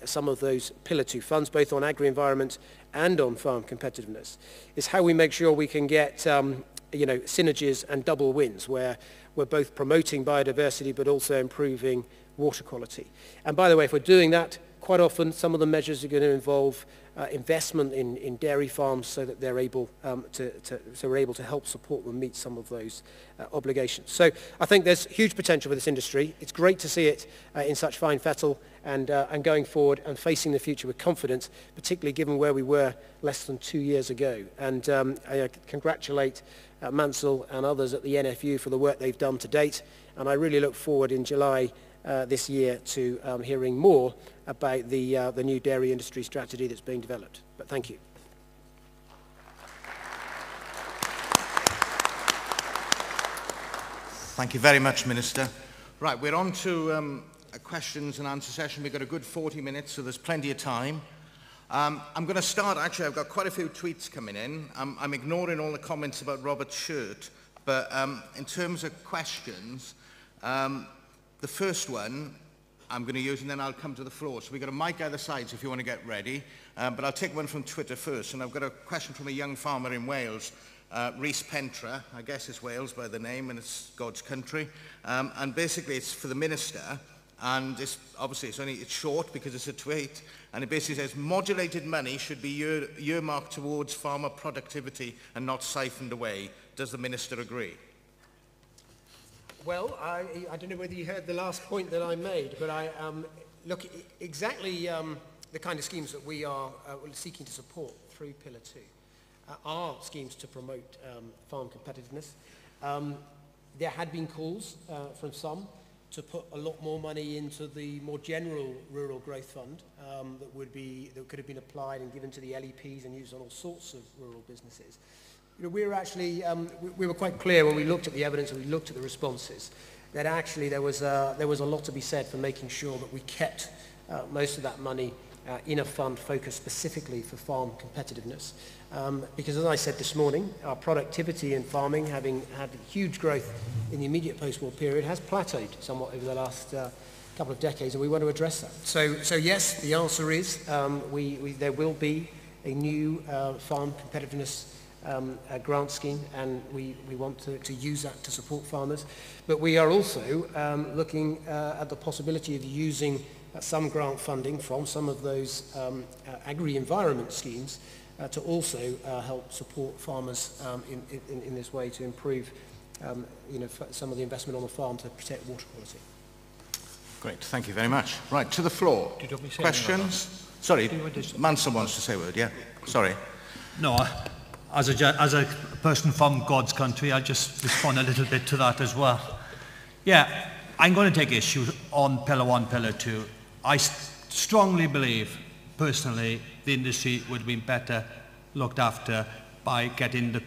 some of those Pillar 2 funds, both on agri-environment and on farm competitiveness, is how we make sure we can get synergies and double wins, where we're both promoting biodiversity but also improving water quality. And by the way, if we're doing that, quite often some of the measures are going to involve investment in dairy farms so that they're able we're able to help support them meet some of those obligations. So I think there's huge potential for this industry. It's great to see it in such fine fettle and going forward and facing the future with confidence, particularly given where we were less than 2 years ago. And I congratulate Mansel and others at the NFU for the work they've done to date. And I really look forward in July this year to hearing more about the new dairy industry strategy that's being developed. But thank you. Thank you very much, Minister. Right, we're on to a questions and answer session. We've got a good 40 minutes, so there's plenty of time. I'm going to start, actually, I've got quite a few tweets coming in. I'm ignoring all the comments about Robert's shirt, but in terms of questions, the first one I'm going to use, and then I'll come to the floor. So we've got a mic either side, so if you want to get ready. But I'll take one from Twitter first, and I've got a question from a young farmer in Wales, Rhys Pentra. I guess it's Wales by the name, and it's God's country. And basically, it's for the Minister, and it's short because it's a tweet, and it basically says, modulated money should be earmarked towards farmer productivity and not siphoned away. Does the Minister agree? Well, I don't know whether you heard the last point that I made, but look, exactly the kind of schemes that we are seeking to support through Pillar 2 are schemes to promote farm competitiveness. There had been calls from some to put a lot more money into the more general Rural Growth Fund that could have been applied and given to the LEPs and used on all sorts of rural businesses. You know, we were quite clear when we looked at the evidence and we looked at the responses that actually there was a lot to be said for making sure that we kept most of that money in a fund focused specifically for farm competitiveness. Because as I said this morning, our productivity in farming, having had huge growth in the immediate post-war period, has plateaued somewhat over the last couple of decades, and we want to address that. So yes, the answer is there will be a new farm competitiveness grant scheme, and we want to use that to support farmers. But we are also looking at the possibility of using some grant funding from some of those agri-environment schemes to also help support farmers in this way to improve some of the investment on the farm to protect water quality. Great, thank you very much. Right, to the floor. Questions? Sorry, Mansel wants to say a word, yeah. Sorry. No, as a person from God's country, I'll just respond a little bit to that as well. Yeah, I'm going to take issue on Pillar 1, Pillar 2. I strongly believe, personally, the industry would have been better looked after by getting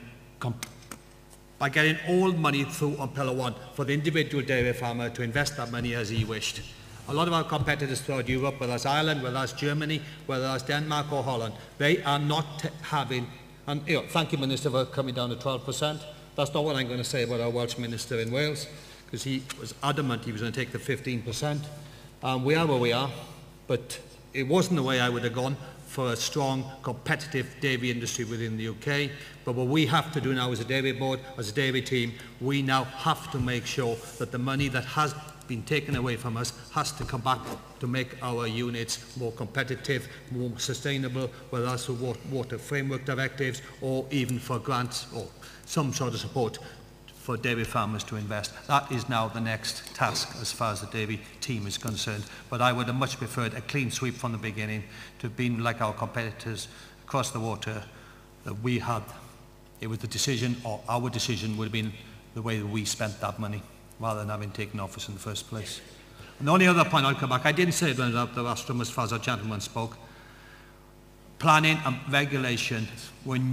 all money through on Pillar 1 for the individual dairy farmer to invest that money as he wished. A lot of our competitors throughout Europe, whether that's Ireland, whether that's Germany, whether that's Denmark or Holland, they are not having, and thank you, Minister, for coming down to 12%. That's not what I'm going to say about our Welsh Minister in Wales, because he was adamant he was going to take the 15%. We are where we are, but it wasn't the way I would have gone for a strong, competitive dairy industry within the UK. But what we have to do now as a dairy board, as a dairy team, we now have to make sure that the money that has been taken away from us has to come back to make our units more competitive, more sustainable, whether that's for water framework directives or even for grants or some sort of support for dairy farmers to invest. That is now the next task as far as the dairy team is concerned. But I would have much preferred a clean sweep from the beginning to have been like our competitors across the water that we had. It was the decision, or our decision would have been the way that we spent that money rather than having taken office in the first place. And the only other point I'll come back, I didn't say it when I was up the rostrum as far as our gentleman spoke. Planning and regulation, when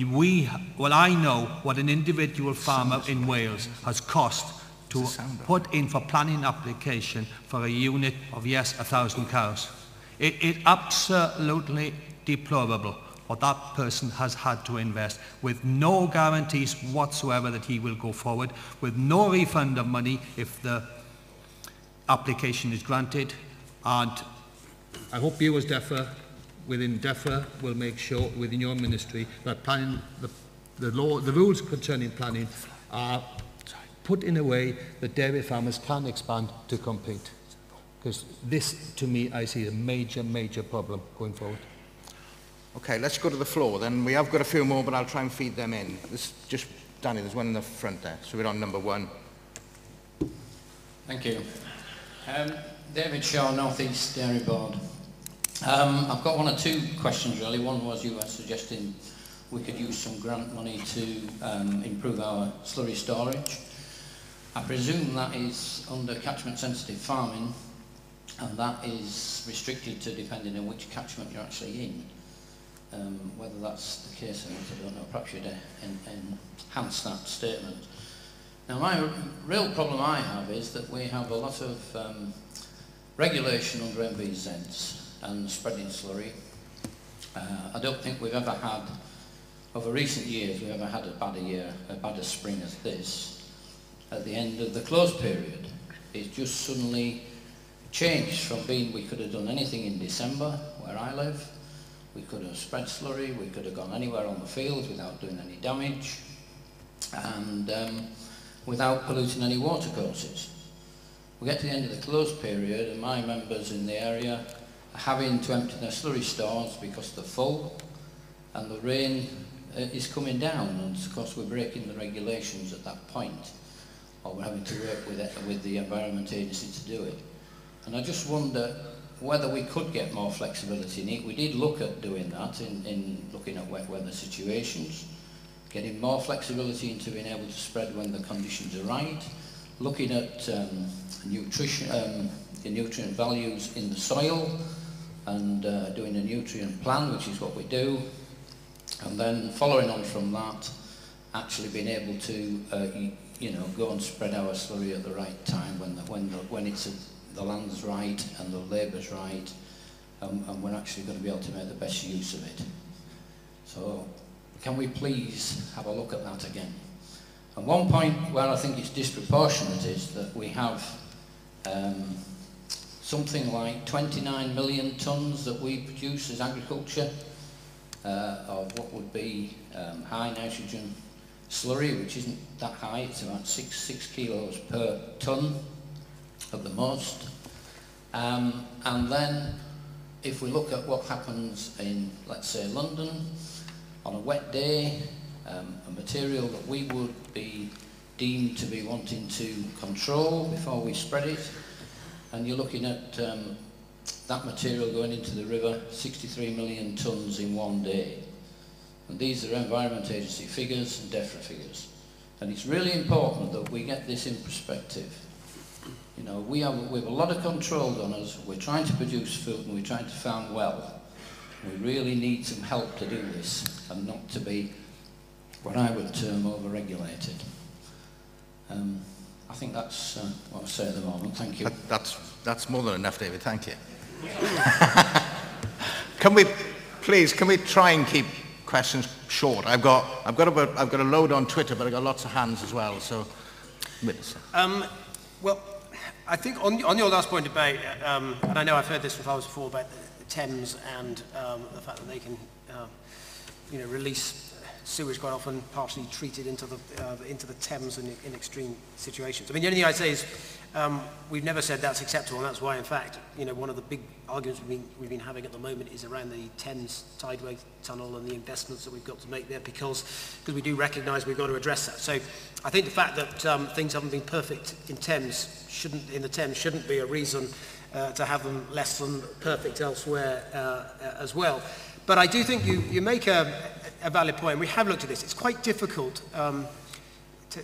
I know what an individual farmer in Wales has cost to put in for planning application for a unit of, yes, 1,000 cows. It is absolutely deplorable what that person has had to invest, with no guarantees whatsoever that he will go forward, with no refund of money if the application is granted. And I hope you as Defra, within Defra, will make sure within your ministry that planning, the rules concerning planning are put in a way that dairy farmers can expand to compete. Because this, to me, I see a major, major problem going forward. Okay, let's go to the floor then. We have got a few more, but I'll try and feed them in. Danny, there's one in the front there. So we're on number 1. Thank you. David Shaw, North East Dairy Board. I've got 1 or 2 questions really. One was you were suggesting we could use some grant money to improve our slurry storage. I presume that is under catchment sensitive farming, and that is restricted to depending on which catchment you're actually in. Whether that's the case or not, I don't know. Perhaps you'd enhance that statement. Now, my real problem I have is that we have a lot of regulation under MVZs and spreading slurry. I don't think we've ever had, over recent years, we've ever had a badder spring as this. At the end of the close period, it's just suddenly changed from being we could have done anything in December, where I live. We could have spread slurry, we could have gone anywhere on the fields without doing any damage, and without polluting any water courses. We get to the end of the closed period, and my members in the area are having to empty their slurry stores because they're full, and the rain is coming down, and of course we're breaking the regulations at that point, or we're having to work with the Environment Agency to do it. And I just wonder whether we could get more flexibility in it. We did look at doing that in looking at wet weather situations, getting more flexibility into being able to spread when the conditions are right, looking at nutrition, the nutrient values in the soil, and doing a nutrient plan, which is what we do, and then following on from that, actually being able to go and spread our slurry at the right time when it's the land's right and the labour's right, and we're actually going to be able to make the best use of it. So can we please have a look at that again? And one point where I think it's disproportionate is that we have something like 29 million tonnes that we produce as agriculture of what would be high nitrogen slurry, which isn't that high. It's about 6 kilos per tonne at the most. And then if we look at what happens in, let's say, London, on a wet day, a material that we would be deemed to be wanting to control before we spread it, and you're looking at that material going into the river, 63 million tonnes in one day. And these are Environment Agency figures and Defra figures. And it's really important that we get this in perspective. You know, we have a lot of controls on us. We're trying to produce food and we're trying to farm well. We really need some help to do this and not to be what I would term over-regulated. I think that's what I say at the moment. Thank you. That's more than enough, David. Thank you. Can we try and keep questions short? I've got a load on Twitter, but I've got lots of hands as well. So, well, I think on your last point about, and I know I've heard this before about the Thames and the fact that they can, release sewage quite often partially treated into the Thames in extreme situations. I mean, the only thing I'd say is we've never said that's acceptable, and that's why, in fact, one of the big arguments we've been having at the moment is around the Thames tideway tunnel and the investments that we've got to make there, because we do recognise we've got to address that. So I think the fact that things haven't been perfect in the Thames shouldn't be a reason to have them less than perfect elsewhere as well. But I do think you make a valid point. We have looked at this. It's quite difficult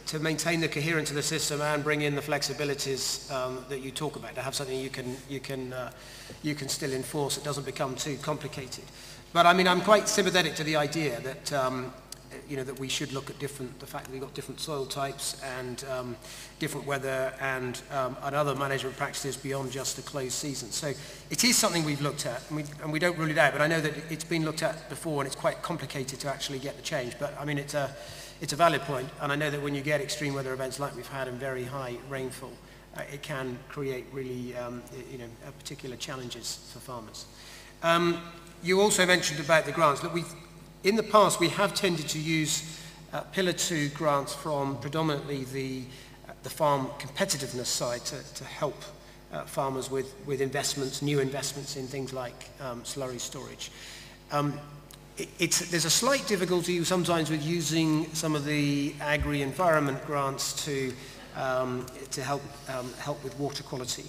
to maintain the coherence of the system and bring in the flexibilities that you talk about, to have something you can still enforce. It doesn't become too complicated. But I mean, I'm quite sympathetic to the idea that that we should look at the fact that we've got different soil types and different weather and other management practices beyond just the closed season. So it is something we've looked at, and we don't rule it out. But I know that it's been looked at before, and it's quite complicated to actually get the change. But I mean, it's a valid point, and I know that when you get extreme weather events like we've had and very high rainfall, it can create really particular challenges for farmers. You also mentioned about the grants. Look, in the past, we have tended to use Pillar 2 grants from predominantly the farm competitiveness side to help farmers with investments, new investments in things like slurry storage. There's a slight difficulty sometimes with using some of the agri-environment grants to help with water quality,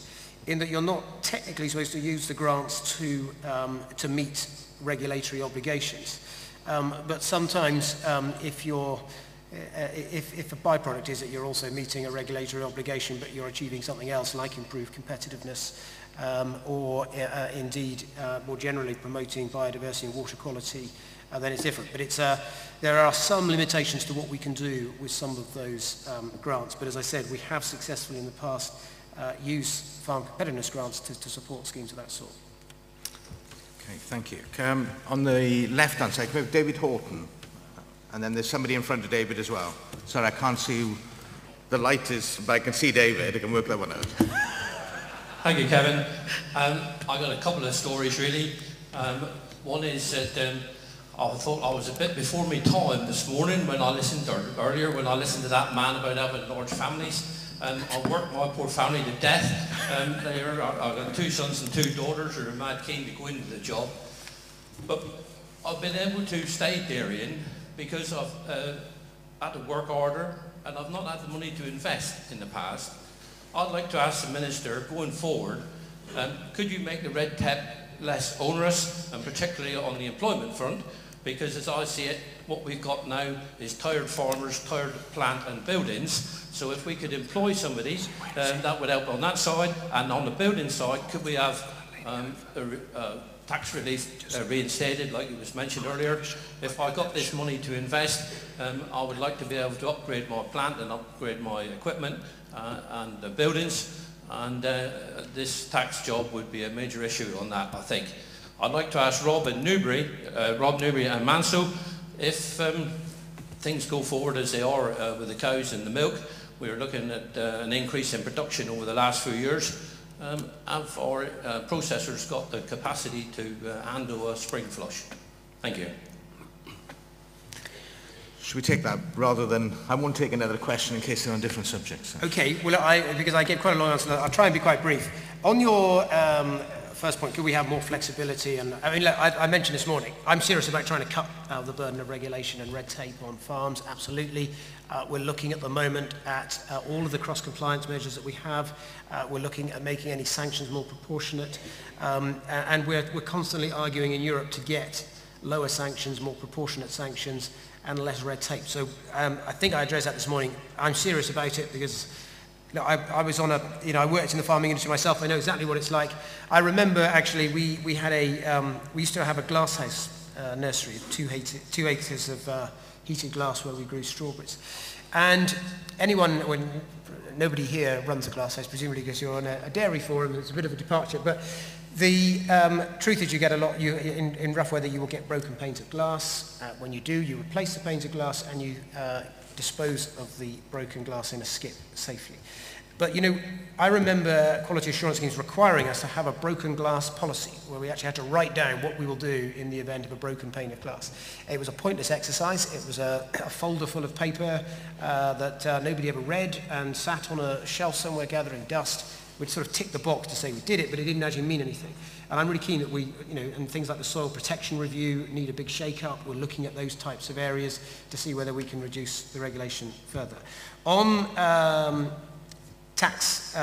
in that you're not technically supposed to use the grants to meet regulatory obligations. But sometimes if the byproduct is that you're also meeting a regulatory obligation, but you're achieving something else like improved competitiveness, or indeed more generally promoting biodiversity and water quality, then it's different. But there are some limitations to what we can do with some of those grants. But as I said, we have successfully in the past used farm competitiveness grants to support schemes of that sort. Okay, thank you. On the left-hand side, we have David Horton, and then there's somebody in front of David as well. Sorry, I can't see. The light is, but I can see David. I can work that one out. Thank you, Kevin. I've got a couple of stories, really. One is that I thought I was a bit before my time this morning when I listened, or earlier when I listened to that man about having large families. I worked my poor family to death. I've got 2 sons and 2 daughters who are mad keen to go into the job. But I've been able to stay dairying because I've had a work order and I've not had the money to invest in the past. I'd like to ask the Minister, going forward, could you make the red tape less onerous, and particularly on the employment front? Because as I see it, what we've got now is tired farmers, tired plant and buildings. So if we could employ somebody, that would help on that side. And on the building side, could we have tax relief reinstated, like it was mentioned earlier? If I got this money to invest, I would like to be able to upgrade my plant and upgrade my equipment and the buildings. And this tax job would be a major issue on that, I think. I'd like to ask Rob Newbery and Mansel, if things go forward as they are with the cows and the milk, we're looking at an increase in production over the last few years. Have our processors got the capacity to handle a spring flush? Thank you. Should we take that rather than... I won't take another question in case they're on different subjects. Okay, well, because I gave quite a long answer, I'll try and be quite brief. On your first point, could we have more flexibility? And I mean, look, I mentioned this morning, I'm serious about trying to cut the burden of regulation and red tape on farms, absolutely. We're looking at the moment at all of the cross-compliance measures that we have. We're looking at making any sanctions more proportionate. And we're constantly arguing in Europe to get lower sanctions, more proportionate sanctions, and less red tape. So I think I addressed that this morning. I'm serious about it because I was on I worked in the farming industry myself. I know exactly what it's like. I remember actually we used to have a glasshouse nursery, 2 acres of heated glass where we grew strawberries. And nobody here runs a glasshouse, presumably because you're on a dairy forum, it's a bit of a departure, but the truth is you get a lot, in rough weather you will get broken panes of glass. When you do, you replace the panes of glass and you dispose of the broken glass in a skip safely. But I remember quality assurance schemes requiring us to have a broken glass policy where we actually had to write down what we will do in the event of a broken pane of glass. It was a pointless exercise. It was a folder full of paper that nobody ever read and sat on a shelf somewhere gathering dust. We'd sort of tick the box to say we did it, but it didn't actually mean anything. And I'm really keen that we, and things like the soil protection review need a big shake-up. We're looking at those types of areas to see whether we can reduce the regulation further. On tax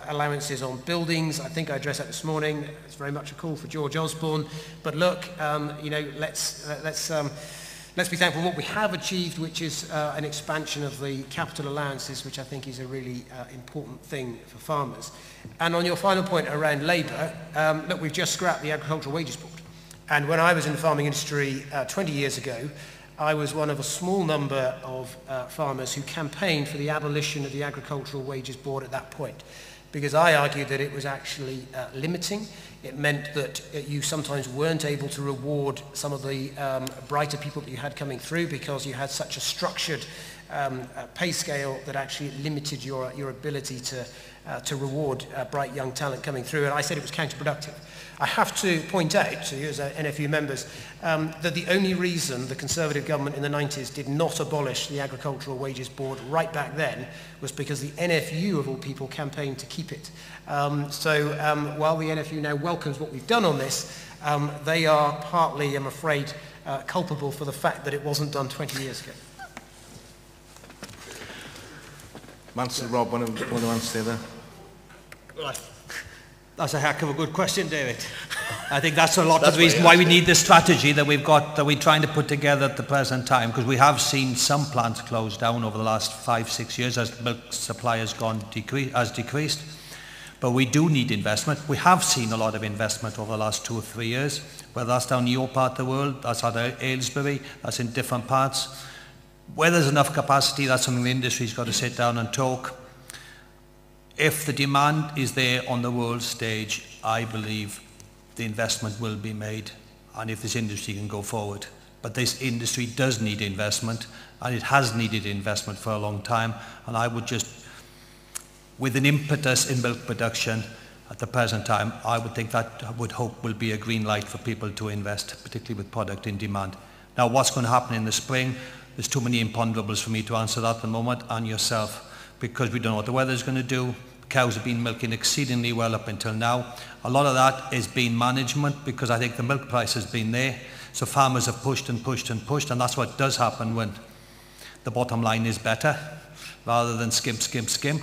allowances on buildings, I think I addressed that this morning. It's very much a call for George Osborne. But look, let's be thankful for what we have achieved, which is an expansion of the capital allowances, which I think is a really important thing for farmers. And on your final point around labour, look, we've just scrapped the Agricultural Wages Board. And when I was in the farming industry 20 years ago, I was one of a small number of farmers who campaigned for the abolition of the Agricultural Wages Board at that point, because I argued that it was actually limiting. It meant that you sometimes weren't able to reward some of the brighter people that you had coming through because you had such a structured pay scale that actually limited your ability to reward bright young talent coming through. And I said it was counterproductive. I have to point out to you as NFU members that the only reason the Conservative government in the 90s did not abolish the Agricultural Wages Board right back then was because the NFU, of all people, campaigned to keep it. So while the NFU now welcomes what we've done on this, they are partly, I'm afraid, culpable for the fact that it wasn't done 20 years ago. Mansel, Rob, want to answer there? That's a heck of a good question, David. I think that's a lot of the reason why we need the strategy that we've got, that we're trying to put together at the present time, because we have seen some plants close down over the last 5-6 years as milk supply has decreased. But we do need investment. We have seen a lot of investment over the last 2 or 3 years, whether that's down in your part of the world, that's at Aylesbury, that's in different parts. Where there's enough capacity, that's something the industry's got to sit down and talk. If the demand is there on the world stage, I believe the investment will be made, and if this industry can go forward. But this industry does need investment, and it has needed investment for a long time, and I would just, with an impetus in milk production at the present time, I would think that I would hope will be a green light for people to invest, particularly with product in demand. Now, what's going to happen in the spring? There's too many imponderables for me to answer that at the moment, and yourself, because we don't know what the weather's going to do. Cows have been milking exceedingly well up until now. A lot of that is been management, because I think the milk price has been there. So farmers have pushed and pushed and pushed, and that's what does happen when the bottom line is better, rather than skimp, skimp, skimp.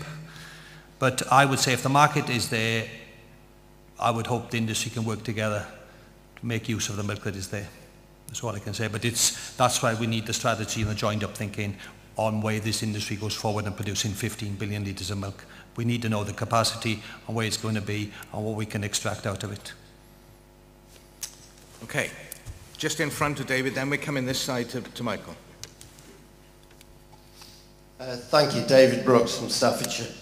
But I would say if the market is there, I would hope the industry can work together to make use of the milk that is there. That's all I can say. But that's why we need the strategy and the joined up thinking on where this industry goes forward and producing 15 billion litres of milk. We need to know the capacity and where it's going to be and what we can extract out of it. Okay, just in front of David, then we come in this side to Michael. Thank you, David Brooks from Staffordshire.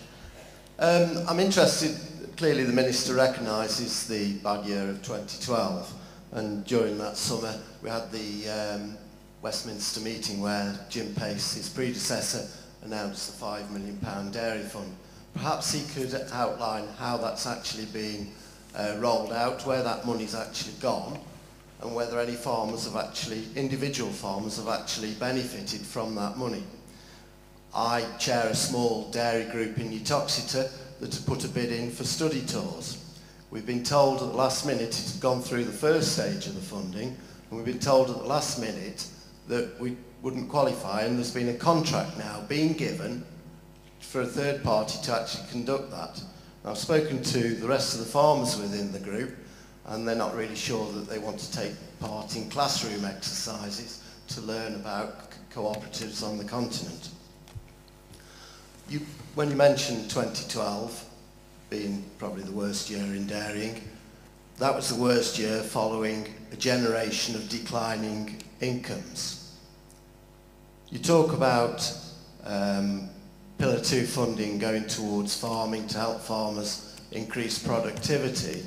I'm interested, clearly the Minister recognises the bad year of 2012, and during that summer we had the Westminster meeting where Jim Pace, his predecessor, announced the £5 million dairy fund. Perhaps he could outline how that's actually been rolled out, where that money's actually gone, and whether any farmers have actually, individual farmers have actually benefited from that money. I chair a small dairy group in Eustice that has put a bid in for study tours. We've been told at the last minute it's gone through the first stage of the funding, and we've been told at the last minute that we wouldn't qualify, and there's been a contract now being given for a third party to actually conduct that. And I've spoken to the rest of the farmers within the group, and they're not really sure that they want to take part in classroom exercises to learn about cooperatives on the continent. When you mentioned 2012 being probably the worst year in dairying, that was the worst year following a generation of declining incomes. You talk about Pillar 2 funding going towards farming to help farmers increase productivity,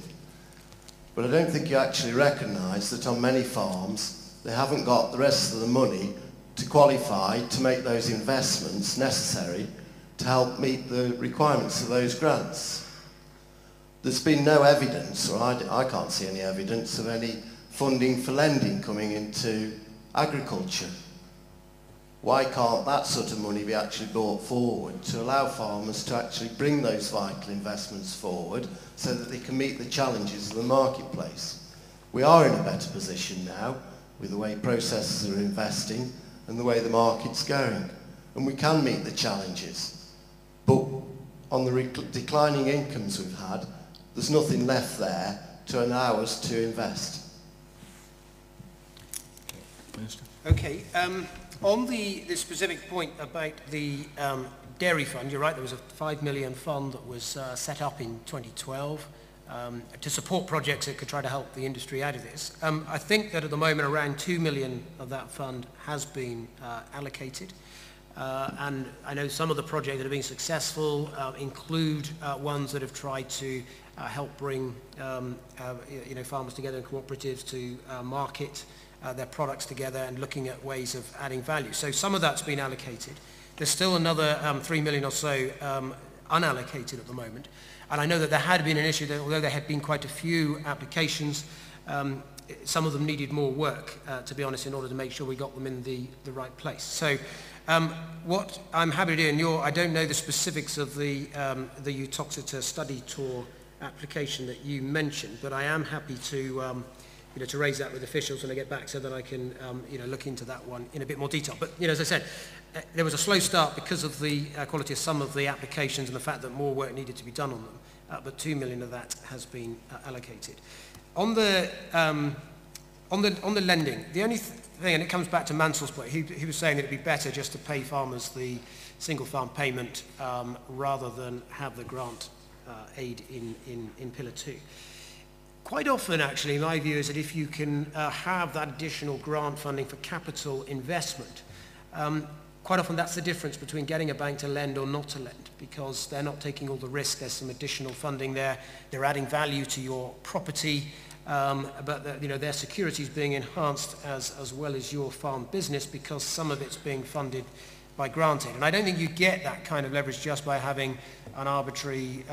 but I don't think you actually recognise that on many farms they haven't got the rest of the money to qualify to make those investments necessary to help meet the requirements of those grants. There's been no evidence, or I can't see any evidence of any funding for lending coming into agriculture. Why can't that sort of money be actually brought forward to allow farmers to actually bring those vital investments forward so that they can meet the challenges of the marketplace? We are in a better position now with the way processors are investing and the way the market's going, and we can meet the challenges. But on the declining incomes we've had, there's nothing left there to allow us to invest. Minister. Okay, on the specific point about the dairy fund, you're right, there was a £5 million fund that was set up in 2012 to support projects that could try to help the industry out of this. I think that at the moment around £2 million of that fund has been allocated. And I know some of the projects that have been successful include ones that have tried to help bring farmers together in cooperatives to market their products together and looking at ways of adding value. So some of that's been allocated. There's still another 3 million or so unallocated at the moment. And I know that there had been an issue that although there had been quite a few applications, some of them needed more work, to be honest, in order to make sure we got them in the right place. So what I'm happy to do, and I don't know the specifics of the Eustice study tour application that you mentioned, but I am happy to to raise that with officials when I get back so that I can look into that one in a bit more detail. But as I said, there was a slow start because of the quality of some of the applications and the fact that more work needed to be done on them. But 2 million of that has been allocated. On the lending, the only thing, and it comes back to Mansel's point, he was saying that it'd be better just to pay farmers the single farm payment rather than have the grant aid in Pillar 2. Quite often, actually, my view is that if you can have that additional grant funding for capital investment, quite often that's the difference between getting a bank to lend or not to lend, because they're not taking all the risk. There's some additional funding there. They're adding value to your property, but their security is being enhanced as well as your farm business because some of it's being funded by granting. And I don't think you get that kind of leverage just by having an arbitrary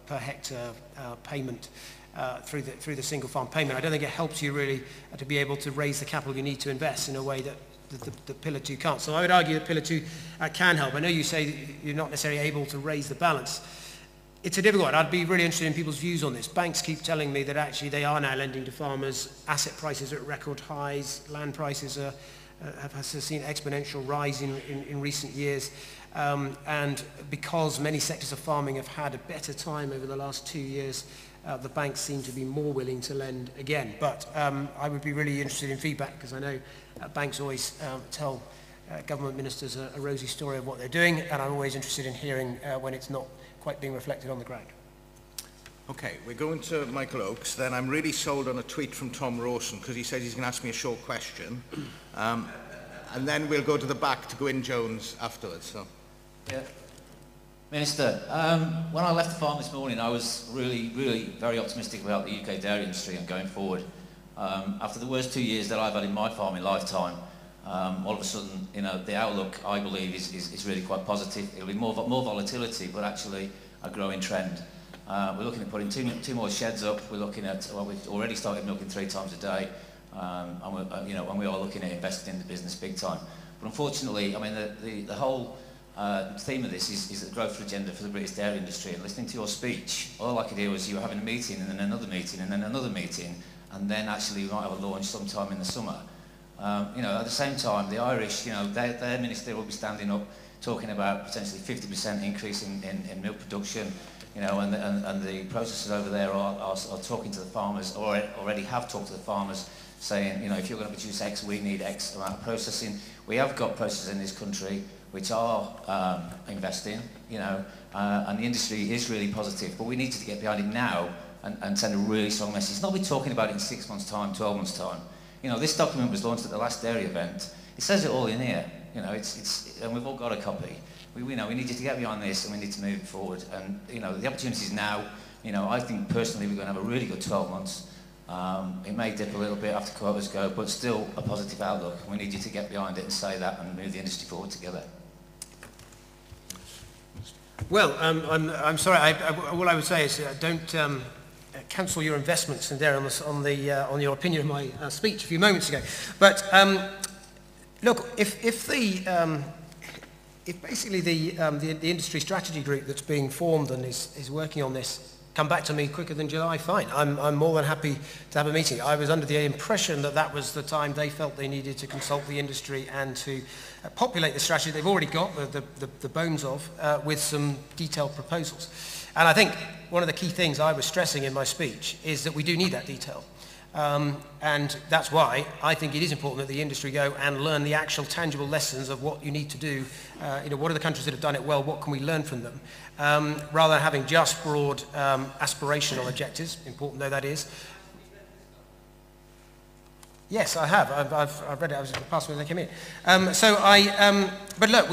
per hectare payment through the single farm payment. I don't think it helps you really to be able to raise the capital you need to invest in a way that the Pillar 2 can't. So I would argue that Pillar 2 can help. I know you say you're not necessarily able to raise the balance. It's a difficult one. I'd be really interested in people's views on this. Banks keep telling me that actually they are now lending to farmers. Asset prices are at record highs. Land prices have seen exponential rise in recent years. And because many sectors of farming have had a better time over the last 2 years, the banks seem to be more willing to lend again. But I would be really interested in feedback because I know banks always tell government ministers a rosy story of what they're doing, and I'm always interested in hearing when it's not quite being reflected on the ground. Okay, we're going to Michael Oakes. Then I'm really sold on a tweet from Tom Rawson because he says he's going to ask me a short question. And then we'll go to the back to Gwyn Jones afterwards. So. Yeah. Minister, when I left the farm this morning, I was really very optimistic about the UK dairy industry and going forward. After the worst 2 years that I've had in my farming lifetime, all of a sudden, you know, the outlook, I believe, is really quite positive. It'll be more volatility, but actually a growing trend. We're looking at putting two more sheds up. We're looking at, well, we've already started milking 3 times a day, and we're, you know, and we are looking at investing in the business big time. But unfortunately, I mean, the whole theme of this is the growth agenda for the British dairy industry. And listening to your speech, all I could hear was you were having a meeting and then another meeting and then another meeting, and then actually we might have a launch sometime in the summer. You know, at the same time, the Irish, you know, their minister will be standing up talking about potentially 50% increase in milk production, you know, and the processors over there are talking to the farmers, or already have talked to the farmers, saying, you know, if you're going to produce X, we need X amount of processing. We have got processors in this country which are investing, you know, and the industry is really positive, but we need to get behind it now and send a really strong message. Not be talking about it in 6 months' time, 12 months' time. You know, this document was launched at the last dairy event. It says it all in here. You know, and we've all got a copy. We know we need you to get behind this, and we need to move it forward. And you know, the opportunity is now. You know, I think personally we're going to have a really good 12 months. It may dip a little bit after quotas go, but still a positive outlook. We need you to get behind it and say that and move the industry forward together. Well, I'm sorry. All I would say is don't cancel your investments in dairy on your opinion of my speech a few moments ago. But look, if basically the industry strategy group that's being formed and is working on this come back to me quicker than July, fine. I'm more than happy to have a meeting. I was under the impression that that was the time they felt they needed to consult the industry and to populate the strategy they've already got the bones of with some detailed proposals. And I think one of the key things I was stressing in my speech is that we do need that detail. And that's why I think it is important that the industry go and learn the actual tangible lessons of what you need to do. You know, what are the countries that have done it well? What can we learn from them? Rather than having just broad aspirational objectives, important though that is. Yes, I have. I've read it. I was past when they came in. But look,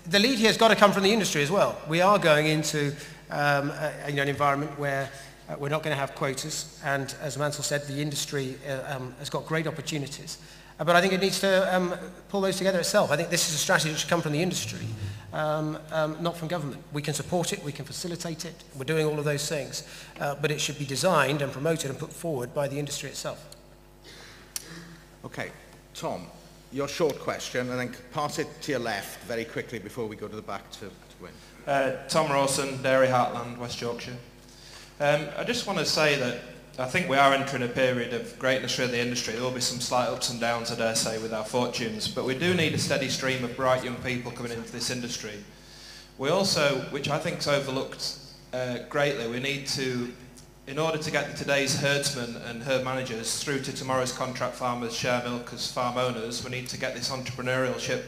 the lead here has got to come from the industry as well. We are going into an environment where we're not going to have quotas, and as Mansel said, the industry has got great opportunities. But I think it needs to pull those together itself. I think this is a strategy that should come from the industry, not from government. We can support it, we can facilitate it, we're doing all of those things, but it should be designed and promoted and put forward by the industry itself. Okay, Tom, your short question, and then pass it to your left very quickly before we go to the back to win. Tom Rawson, Dairy Heartland, West Yorkshire. I just want to say that I think we are entering a period of greatness for the industry. There will be some slight ups and downs, I dare say, with our fortunes, but we do need a steady stream of bright young people coming into this industry. We also, which I think is overlooked greatly, we need to, in order to get today's herdsmen and herd managers through to tomorrow's contract farmers, share milkers, farm owners, we need to get this entrepreneurship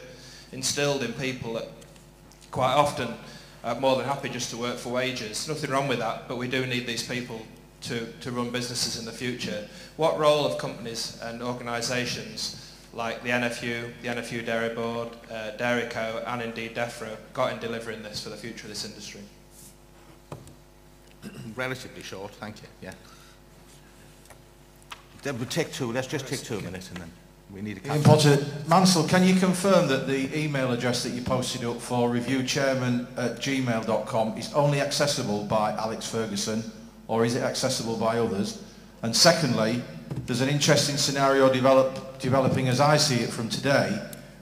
instilled in people that quite often are more than happy just to work for wages. Nothing wrong with that, but we do need these people to run businesses in the future. What role have companies and organisations like the NFU, the NFU Dairy Board, Dairy Co and indeed Defra got in delivering this for the future of this industry? Relatively short, thank you, yeah. Then we'll take two, let's just take 2 minutes and then we need a Potter, Mansel, can you confirm that the email address that you posted up for reviewchairman@gmail.com is only accessible by Alex Ferguson, or is it accessible by others? And secondly, there's an interesting scenario developing as I see it from today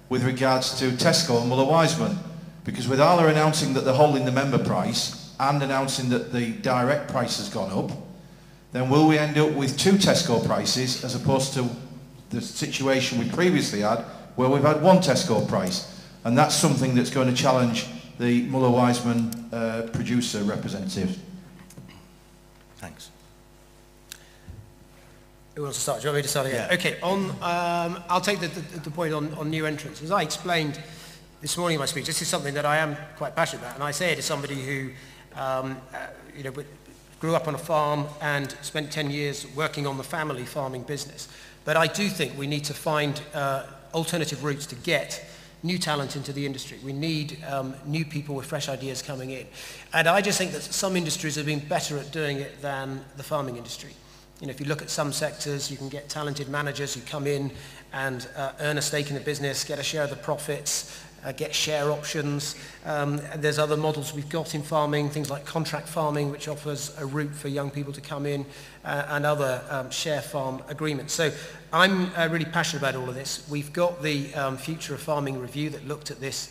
with regards to Tesco and Muller Wiseman, because with Arla announcing that they're holding the member price and announcing that the direct price has gone up, then will we end up with 2 Tesco prices as opposed to the situation we previously had where we've had 1 Tesco price? And that's something that's going to challenge the Muller Wiseman producer representatives. Thanks. Who wants to start? Do you want me to start again? Yeah. Okay, I'll take the point on new entrants. As I explained this morning in my speech, this is something that I am quite passionate about, and I say it as somebody who grew up on a farm and spent 10 years working on the family farming business. But I do think we need to find alternative routes to get new talent into the industry. We need new people with fresh ideas coming in. And I just think that some industries have been better at doing it than the farming industry. You know, if you look at some sectors, you can get talented managers who come in and earn a stake in the business, get a share of the profits, get share options. There's other models we've got in farming, things like contract farming, which offers a route for young people to come in, and other share farm agreements. So I'm really passionate about all of this. We've got the Future of Farming review that looked at this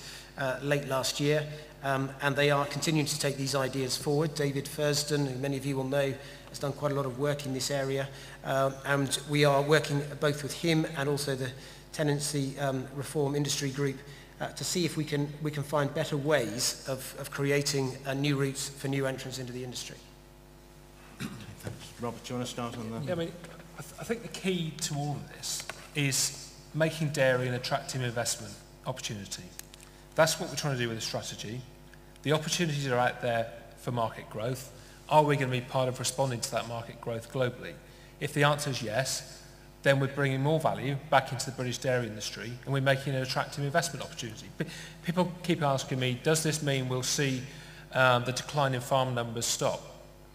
late last year, and they are continuing to take these ideas forward. David Fursden, who many of you will know, has done quite a lot of work in this area, and we are working both with him and also the Tenancy Reform Industry Group to see if we can find better ways of creating new routes for new entrants into the industry. Robert, do you want to start on that? Yeah, I mean, I think the key to all of this is making dairy an attractive investment opportunity. That's what we're trying to do with the strategy. The opportunities are out there for market growth. Are we going to be part of responding to that market growth globally? If the answer is yes, then we're bringing more value back into the British dairy industry and we're making an attractive investment opportunity. People keep asking me, does this mean we'll see the decline in farm numbers stop?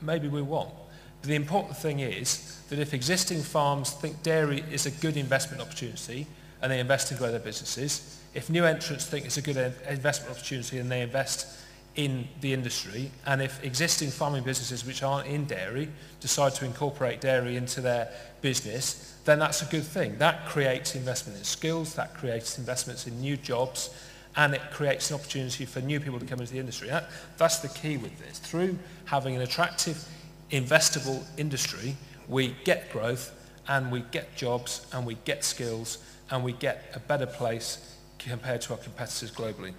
Maybe we won't. But the important thing is that if existing farms think dairy is a good investment opportunity and they invest in grow their businesses, if new entrants think it's a good investment opportunity and they invest in the industry, and if existing farming businesses which aren't in dairy decide to incorporate dairy into their business, then that's a good thing. That creates investment in skills, that creates investments in new jobs, and it creates an opportunity for new people to come into the industry. That's the key with this. Through having an attractive, investable industry, we get growth, and we get jobs, and we get skills, and we get a better place compared to our competitors globally.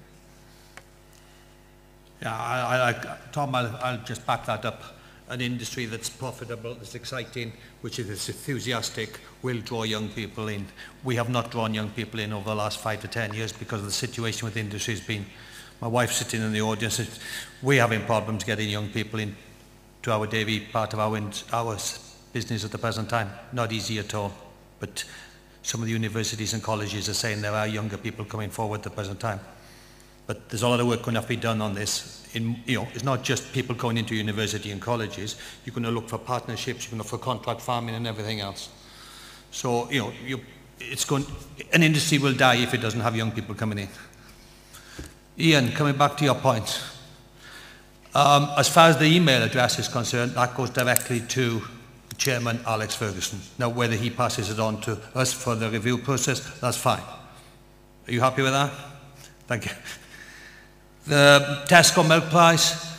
Yeah, Tom, I'll just back that up. An industry that's profitable, that's exciting, which is enthusiastic, will draw young people in. We have not drawn young people in over the last 5 to 10 years because of the situation with the industry has been. My wife's sitting in the audience. We're having problems getting young people in to our dairy part of our business at the present time. Not easy at all. But some of the universities and colleges are saying there are younger people coming forward at the present time. But there's a lot of work going to have to be done on this. It's not just people going into university and colleges. You're going to look for partnerships, you're going to look for contract farming and everything else. So, an industry will die if it doesn't have young people coming in. Ian, coming back to your point. As far as the email address is concerned, that goes directly to Chairman Alex Ferguson. Now, whether he passes it on to us for the review process, that's fine. Are you happy with that? Thank you. The Tesco milk price,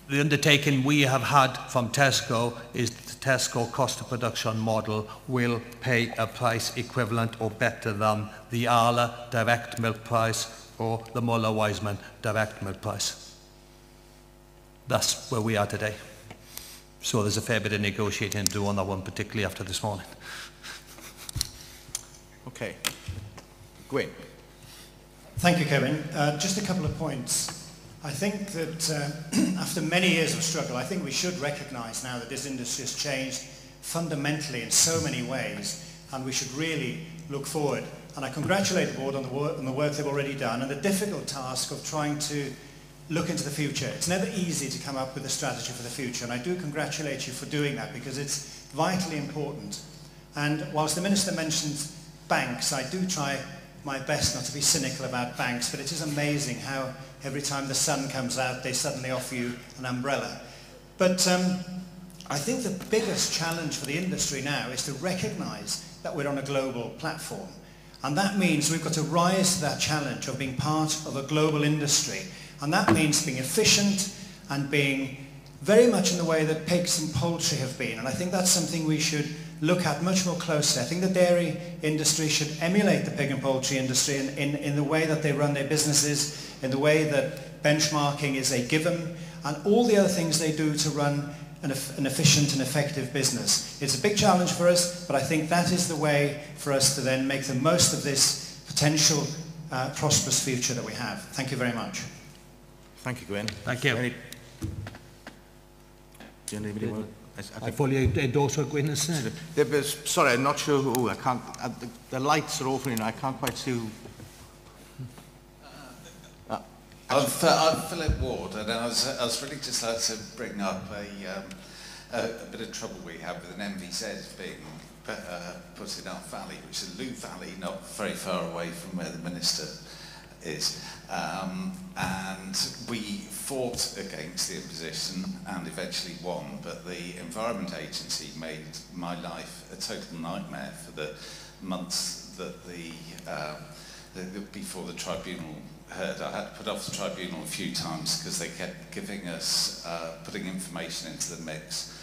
the undertaking we have had from Tesco is the Tesco cost of production model will pay a price equivalent or better than the Arla direct milk price or the Muller-Wiseman direct milk price. That's where we are today. So there's a fair bit of negotiating to do on that one, particularly after this morning. Okay. Gwyn. Thank you, Kevin. Just a couple of points. I think that after many years of struggle, I think we should recognise now that this industry has changed fundamentally in so many ways, and we should really look forward. And I congratulate the board on the work they've already done and the difficult task of trying to look into the future. It's never easy to come up with a strategy for the future, and I do congratulate you for doing that because it's vitally important. And whilst the Minister mentions banks, I do try my best not to be cynical about banks, but it is amazing how every time the sun comes out, they suddenly offer you an umbrella. But I think the biggest challenge for the industry now is to recognise that we're on a global platform. And that means we've got to rise to that challenge of being part of a global industry. And that means being efficient and being very much in the way that pigs and poultry have been. And I think that's something we should look at much more closely. I think the dairy industry should emulate the pig and poultry industry in the way that they run their businesses, in the way that benchmarking is a given, and all the other things they do to run an efficient and effective business. It's a big challenge for us, but I think that is the way for us to then make the most of this potential prosperous future that we have. Thank you very much. Thank you, Gwyn. Thank you. Do anybody want to? I fully endorse what Gwyn has said. Sorry, I'm not sure who. I can't. The lights are off, I can't quite see who. I'm Philip Ward, and I was really just like to bring up a bit of trouble we have with an MVZ being put in our valley, which is Lou Valley, not very far away from where the Minister is. And we fought against the imposition and eventually won, but the Environment Agency made my life a total nightmare for the months that before the tribunal heard. I had to put off the tribunal a few times because they kept giving us, putting information into the mix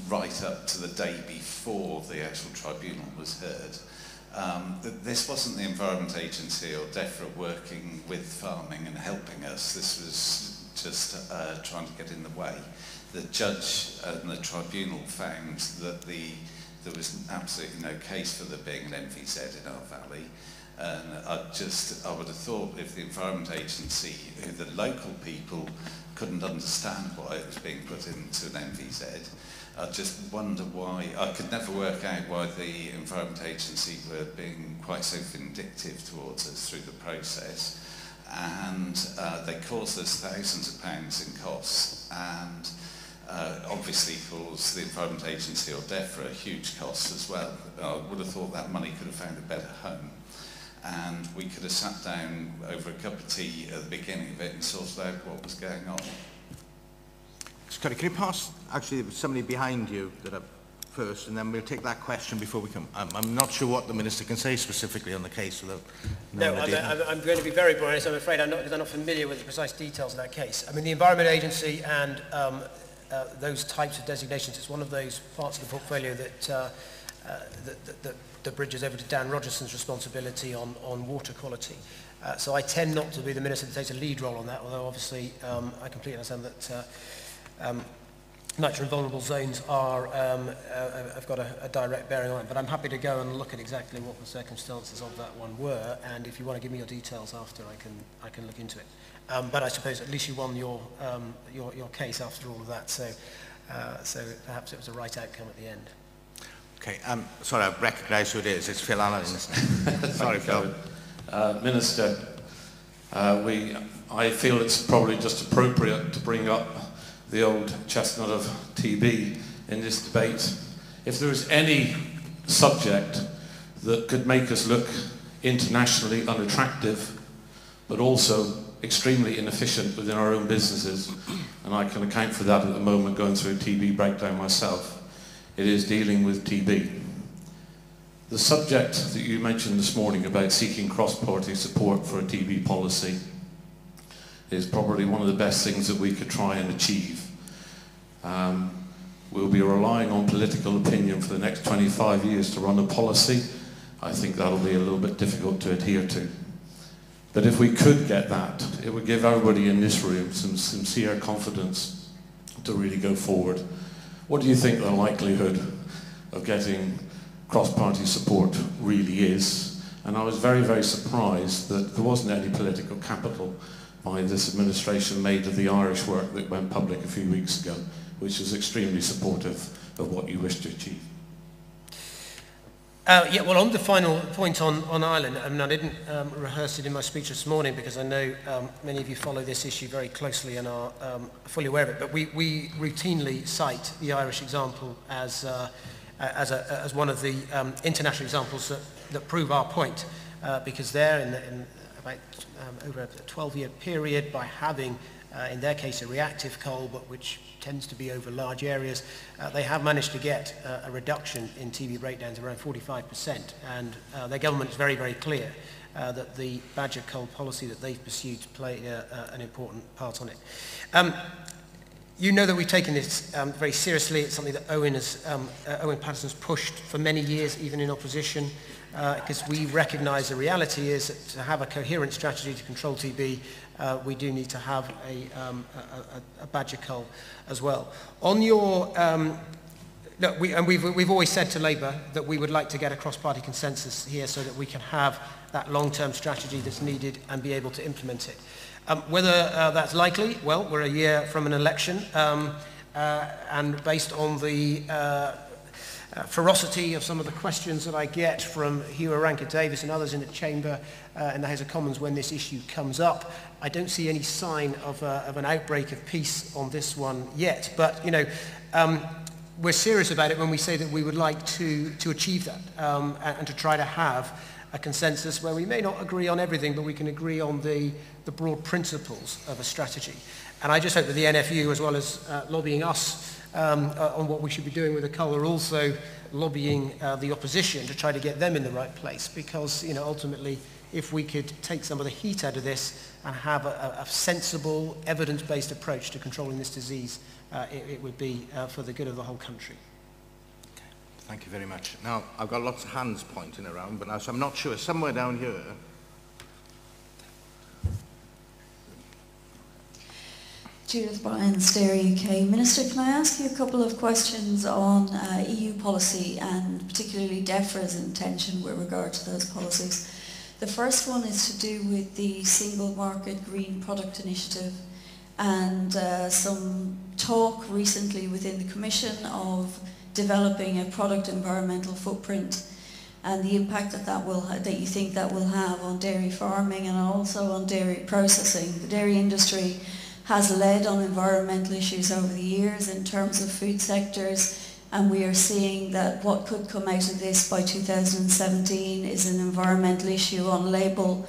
right up to the day before the actual tribunal was heard. This wasn't the Environment Agency or Defra working with farming and helping us. This was just trying to get in the way. The judge and the tribunal found that there was absolutely no case for there being an MVZ in our valley. And I would have thought if the Environment Agency, the local people couldn't understand why it was being put into an MVZ, I just wonder why. I could never work out why the Environment Agency were being quite so vindictive towards us through the process. And they caused us thousands of pounds in costs, and obviously caused the Environment Agency or Defra huge costs as well. I would have thought that money could have found a better home. And we could have sat down over a cup of tea at the beginning of it and sorted out what was going on. Scotty, can you pass, actually, somebody behind you that first, and then we'll take that question before we come. I'm not sure what the Minister can say specifically on the case. No, I'm going to be very honest. I'm afraid I'm not familiar with the precise details of that case. I mean, the Environment Agency and those types of designations, it's one of those parts of the portfolio that that bridges over to Dan Rogerson's responsibility on water quality. So I tend not to be the Minister that takes a lead role on that, although obviously I completely understand that nitrogen vulnerable zones are, have got a direct bearing on it, but I'm happy to go and look at exactly what the circumstances of that one were, and if you want to give me your details after, I can look into it. But I suppose at least you won your case after all of that, so perhaps it was a right outcome at the end. Okay, sorry, I recognise who it is. It's Phil Allen, isn't it? Sorry, Phil. Minister, I feel it's probably just appropriate to bring up the old chestnut of TB in this debate. If there is any subject that could make us look internationally unattractive, but also extremely inefficient within our own businesses, and I can account for that at the moment going through a TB breakdown myself, it is dealing with TB. The subject that you mentioned this morning about seeking cross-party support for a TB policy is probably one of the best things that we could try and achieve. We'll be relying on political opinion for the next 25 years to run a policy. I think that'll be a little bit difficult to adhere to. But if we could get that, it would give everybody in this room some sincere confidence to really go forward. What do you think the likelihood of getting cross-party support really is? And I was very, very surprised that there wasn't any political capital by this administration made of the Irish work that went public a few weeks ago, which was extremely supportive of what you wish to achieve. Yeah, well, on the final point on Ireland, I mean, I didn't rehearse it in my speech this morning because I know many of you follow this issue very closely and are fully aware of it, but we routinely cite the Irish example as one of the international examples that prove our point, because there, in about over a 12-year period, by having, in their case, a reactive coal, but which tends to be over large areas, they have managed to get a reduction in TB breakdowns of around 45%, and their government is very, very clear that the badger coal policy that they've pursued play an important part on it. You know that we've taken this very seriously. It's something that Owen Paterson's pushed for many years, even in opposition, because we recognise the reality is that to have a coherent strategy to control TB, we do need to have a badger cull as well. On your, look, we've always said to Labour that we would like to get a cross-party consensus here so that we can have that long-term strategy that's needed and be able to implement it. Whether that's likely, well, we're a year from an election, and based on the ferocity of some of the questions that I get from Hugh Rankin-Davies and others in the Chamber in the House of Commons when this issue comes up, I don't see any sign of an outbreak of peace on this one yet. But, you know, we're serious about it when we say that we would like to achieve that and to try to have a consensus where we may not agree on everything, but we can agree on the broad principles of a strategy. And I just hope that the NFU, as well as lobbying us on what we should be doing with the coal, are also lobbying the opposition to try to get them in the right place, because ultimately, if we could take some of the heat out of this and have a sensible, evidence-based approach to controlling this disease, it would be for the good of the whole country. Okay. Thank you very much. Now, I've got lots of hands pointing around, but so I'm not sure. Somewhere down here. Judith Bryan, Dairy UK. Minister, can I ask you a couple of questions on EU policy and particularly Defra's intention with regard to those policies? The first one is to do with the Single Market Green Product Initiative and some talk recently within the Commission of developing a product environmental footprint and the impact that you think that will have on dairy farming and also on dairy processing. The dairy industry has led on environmental issues over the years in terms of food sectors, and we are seeing that what could come out of this by 2017 is an environmental issue on label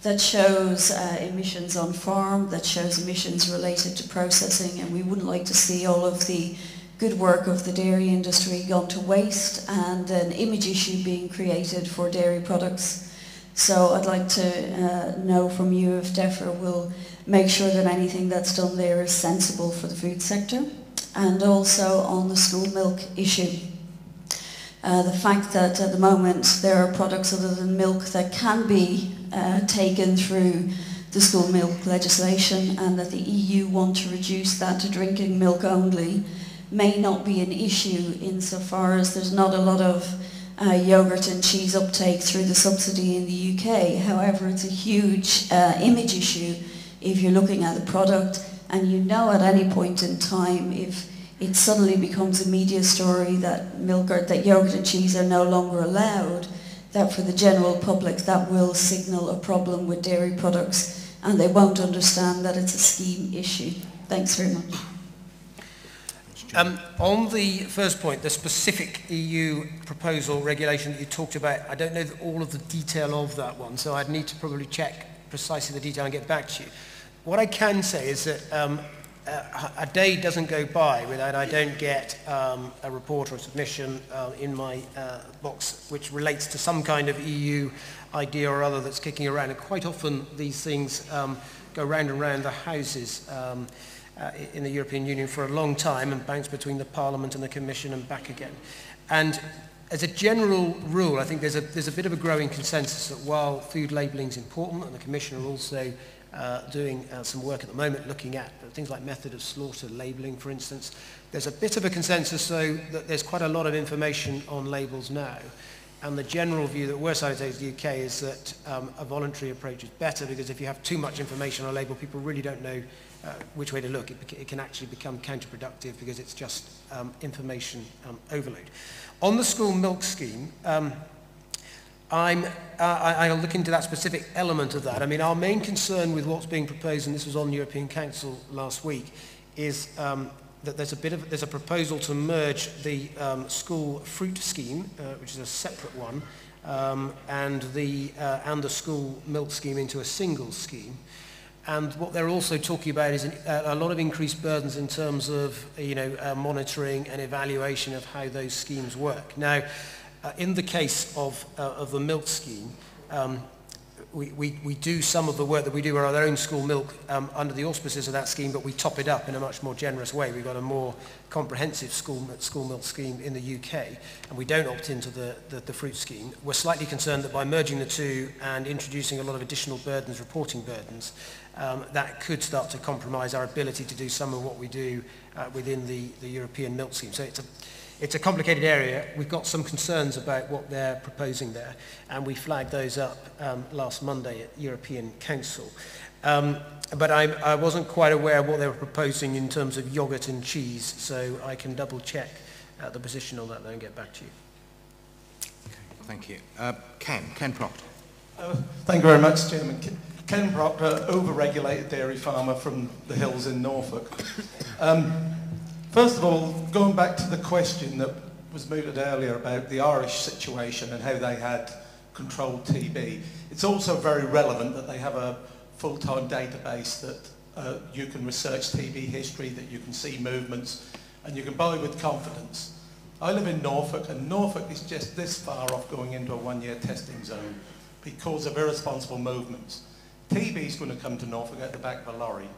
that shows emissions on farm, that shows emissions related to processing, and we wouldn't like to see all of the good work of the dairy industry gone to waste and an image issue being created for dairy products. So I'd like to know from you if Defra will make sure that anything that's done there is sensible for the food sector. And also on the school milk issue. The fact that at the moment there are products other than milk that can be taken through the school milk legislation and that the EU want to reduce that to drinking milk only may not be an issue insofar as there's not a lot of yogurt and cheese uptake through the subsidy in the UK. However, it's a huge image issue if you're looking at the product and at any point in time if it suddenly becomes a media story that that yogurt and cheese are no longer allowed, that for the general public that will signal a problem with dairy products and they won't understand that it's a scheme issue. Thanks very much. On the first point, the specific EU proposal regulation that you talked about, I don't know all of the detail of that one, so I'd need to probably check precisely the detail and get back to you. What I can say is that a day doesn't go by without I don't get a report or a submission in my box which relates to some kind of EU idea or other that's kicking around, and quite often these things go round and round the houses in the European Union for a long time and bounce between the Parliament and the Commission and back again. And as a general rule, I think there's a bit of a growing consensus that while food labelling is important, and the Commission are also doing some work at the moment looking at things like method of slaughter labelling, for instance, there's a bit of a consensus though that there's quite a lot of information on labels now. And the general view that we're saying in the UK is that a voluntary approach is better, because if you have too much information on a label, people really don't know which way to look. It can actually become counterproductive because it's just information overload. On the school milk scheme, I'll look into that specific element of that. I mean, our main concern with what's being proposed, and this was on European Council last week, is that there's a proposal to merge the school fruit scheme, which is a separate one, and the school milk scheme into a single scheme. And what they're also talking about is a lot of increased burdens in terms of monitoring and evaluation of how those schemes work. Now, in the case of the milk scheme, we do some of the work that we do with our own school milk under the auspices of that scheme, but we top it up in a much more generous way. We've got a more comprehensive school milk scheme in the UK, and we don't opt into the fruit scheme. We're slightly concerned that by merging the two and introducing a lot of additional burdens, reporting burdens, that could start to compromise our ability to do some of what we do within the European milk scheme. So it's a complicated area. We've got some concerns about what they're proposing there, and we flagged those up last Monday at European Council. But I wasn't quite aware of what they were proposing in terms of yogurt and cheese, so I can double check the position on that and get back to you. Okay, thank you. Ken Proctor. Thank you very much, Chairman. Ken Proctor, over-regulated dairy farmer from the hills in Norfolk. First of all, going back to the question that was mooted earlier about the Irish situation and how they had controlled TB, it's also very relevant that they have a full-time database that you can research TB history, that you can see movements, and you can buy with confidence. I live in Norfolk, and Norfolk is just this far off going into a one-year testing zone because of irresponsible movements. TB is going to come to Norfolk out the back of a lorry.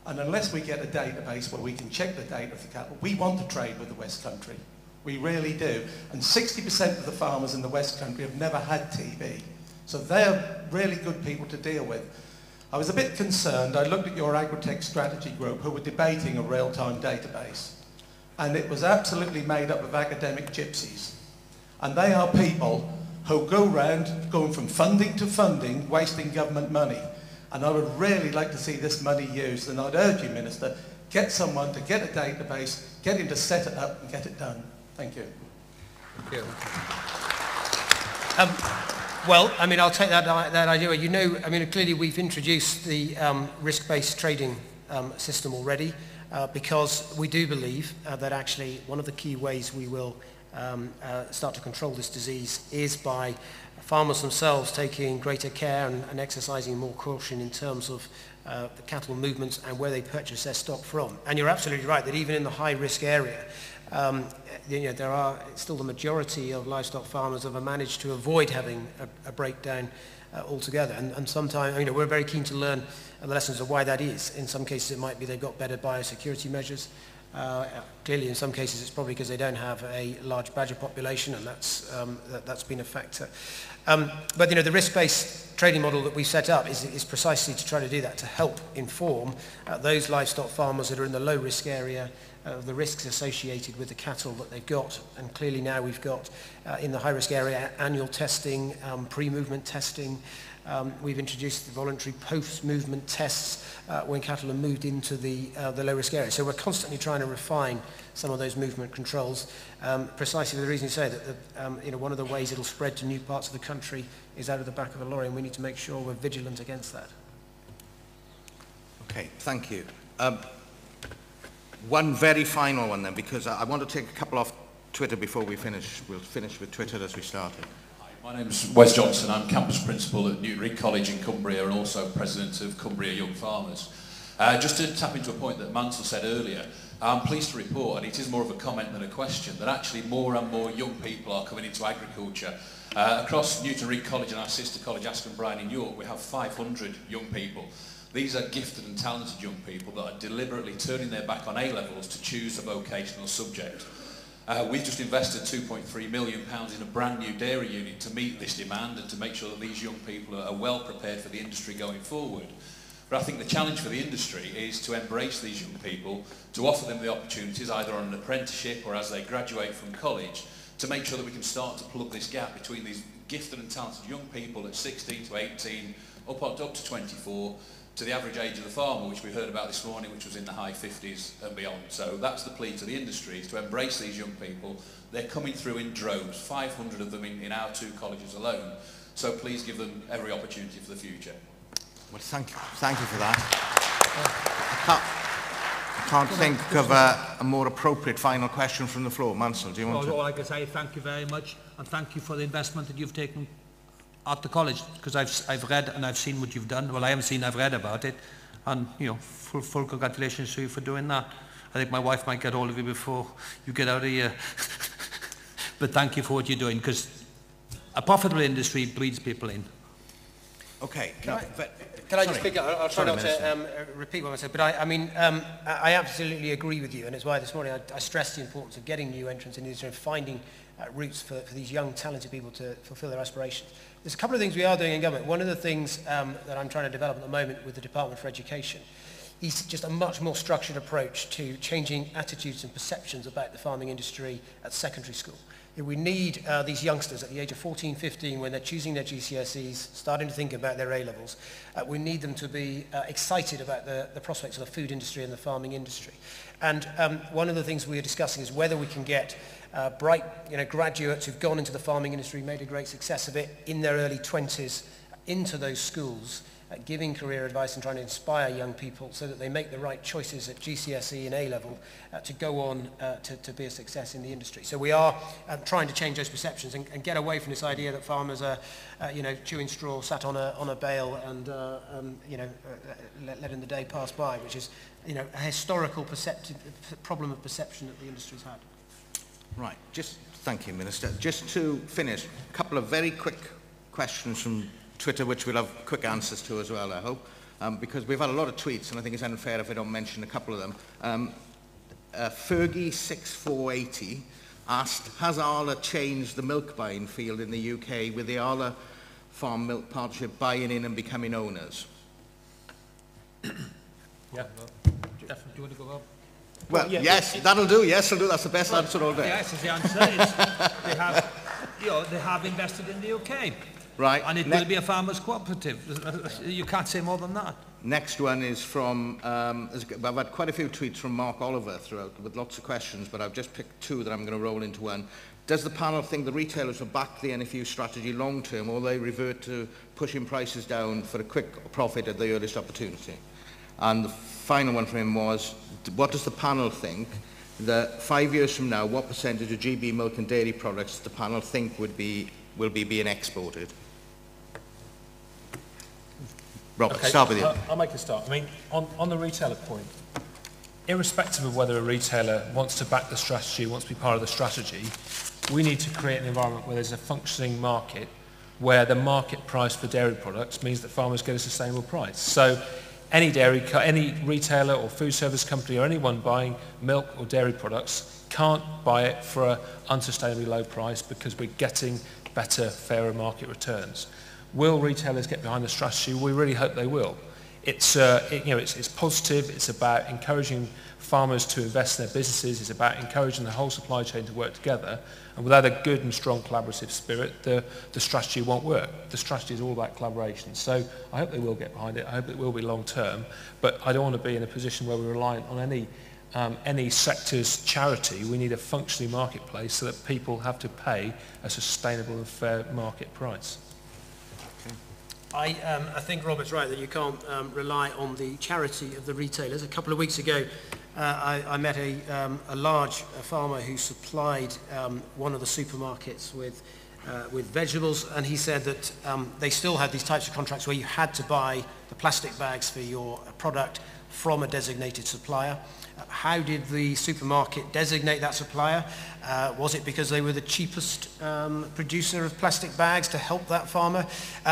And unless we get a database where we can check the data of the cattle, we want to trade with the West Country. We really do. And 60% of the farmers in the West Country have never had TB. So they're really good people to deal with. I was a bit concerned. I looked at your agri-tech strategy group who were debating a real-time database. And it was absolutely made up of academic gypsies. And they are people who go around going from funding to funding, wasting government money. And I would really like to see this money used. And I'd urge you, Minister, get someone to get a database, get him to set it up and get it done. Thank you. Thank you. Well, I mean, I'll take that idea. You know, I mean, clearly we've introduced the risk-based trading system already because we do believe that actually one of the key ways we will start to control this disease is by farmers themselves taking greater care and exercising more caution in terms of the cattle movements and where they purchase their stock from. And you're absolutely right that even in the high-risk area, you know, there are still the majority of livestock farmers that have managed to avoid having a breakdown altogether. And sometimes, you know, we're very keen to learn the lessons of why that is. In some cases, it might be they've got better biosecurity measures. Clearly, in some cases, it's probably because they don't have a large badger population, and that's been a factor. But you know, the risk-based trading model that we set up is precisely to try to do that, to help inform those livestock farmers that are in the low-risk area of the risks associated with the cattle that they've got. And clearly now we've got in the high-risk area annual testing, pre-movement testing. We've introduced the voluntary post-movement tests when cattle are moved into the low-risk area. So we're constantly trying to refine some of those movement controls, precisely for the reason you say that you know, one of the ways it'll spread to new parts of the country is out of the back of a lorry, and we need to make sure we're vigilant against that. Okay, thank you. One very final one then, because I want to take a couple off Twitter before we finish. We'll finish with Twitter as we started. My name's Wes Johnson. I'm campus principal at Newbery College in Cumbria and also president of Cumbria Young Farmers. Just to tap into a point that Mansel said earlier, I'm pleased to report, and it is more of a comment than a question, that actually more and more young people are coming into agriculture. Across Newton Reed College and our sister college, Aston Bryan in York, we have 500 young people. These are gifted and talented young people that are deliberately turning their back on A-levels to choose a vocational subject. We've just invested £2.3 million in a brand new dairy unit to meet this demand and to make sure that these young people are well prepared for the industry going forward. But I think the challenge for the industry is to embrace these young people, to offer them the opportunities either on an apprenticeship or as they graduate from college, to make sure that we can start to plug this gap between these gifted and talented young people at 16 to 18, up to 24, to the average age of the farmer, which we heard about this morning, which was in the high 50s and beyond. So that's the plea to the industry, is to embrace these young people. They're coming through in droves, 500 of them in our two colleges alone. So please give them every opportunity for the future. Well, thank you for that. I can't think of a more appropriate final question from the floor. Mansel, do you want to? All I can say is thank you very much, and thank you for the investment that you've taken at the college, because I've read and I've seen what you've done. Well, I haven't seen, I've read about it, and you know, full congratulations to you for doing that. I think my wife might get hold of you before you get out of here. But thank you for what you're doing, because a profitable industry breeds people in. Okay. Can I just pick up? I'll try not to repeat what I said, but I mean, I absolutely agree with you, and it's why this morning I stressed the importance of getting new entrants in the industry and finding routes for these young, talented people to fulfill their aspirations. There's a couple of things we are doing in government. One of the things that I'm trying to develop at the moment with the Department for Education is just a much more structured approach to changing attitudes and perceptions about the farming industry at secondary school. We need these youngsters at the age of 14, 15, when they're choosing their GCSEs, starting to think about their A-levels. We need them to be excited about the prospects of the food industry and the farming industry. And one of the things we are discussing is whether we can get bright graduates who've gone into the farming industry, made a great success of it, in their early 20s, into those schools giving career advice and trying to inspire young people so that they make the right choices at GCSE and A-level to go on to be a success in the industry. So we are trying to change those perceptions and get away from this idea that farmers are, chewing straw, sat on a bale and, letting the day pass by, which is, a historical problem of perception that the industry's had. Right, thank you, Minister. Just to finish, a couple of very quick questions from Twitter, which we'll have quick answers to as well, I hope, because we've had a lot of tweets, and I think it's unfair if I don't mention a couple of them. Fergie6480 asked, has Arla changed the milk buying field in the UK with the Arla Farm Milk Partnership buying in and becoming owners? Yeah, do you want to go up? Well, yes, that'll do. Yes, it'll do. That's the best answer all day. Yes, is the answer. They have invested in the UK. Right. And it will be a farmers' cooperative. You can't say more than that. Next one is from, I've had quite a few tweets from Mark Oliver throughout with lots of questions, but I've just picked two that I'm going to roll into one. Does the panel think the retailers will back the NFU strategy long term, or they revert to pushing prices down for a quick profit at the earliest opportunity? And the final one from him was, what does the panel think that 5 years from now, what percentage of GB milk and dairy products does the panel think will be being exported? Robert, okay, start with you. I'll make a start. I mean, on the retailer point, irrespective of whether a retailer wants to back the strategy, wants to be part of the strategy, we need to create an environment where there's a functioning market, where the market price for dairy products means that farmers get a sustainable price. So any retailer or food service company or anyone buying milk or dairy products can't buy it for an unsustainably low price because we're getting better, fairer market returns. Will retailers get behind the strategy? We really hope they will. It's positive. It's about encouraging farmers to invest in their businesses. It's about encouraging the whole supply chain to work together. And without a good and strong collaborative spirit, the strategy won't work. The strategy is all about collaboration. So I hope they will get behind it. I hope it will be long term. But I don't want to be in a position where we're reliant on any sector's charity. We need a functioning marketplace so that people have to pay a sustainable and fair market price. I think Robert's right that you can't rely on the charity of the retailers. A couple of weeks ago, I met a large farmer who supplied one of the supermarkets with vegetables, and he said that they still had these types of contracts where you had to buy the plastic bags for your product from a designated supplier. How did the supermarket designate that supplier? Was it because they were the cheapest producer of plastic bags to help that farmer?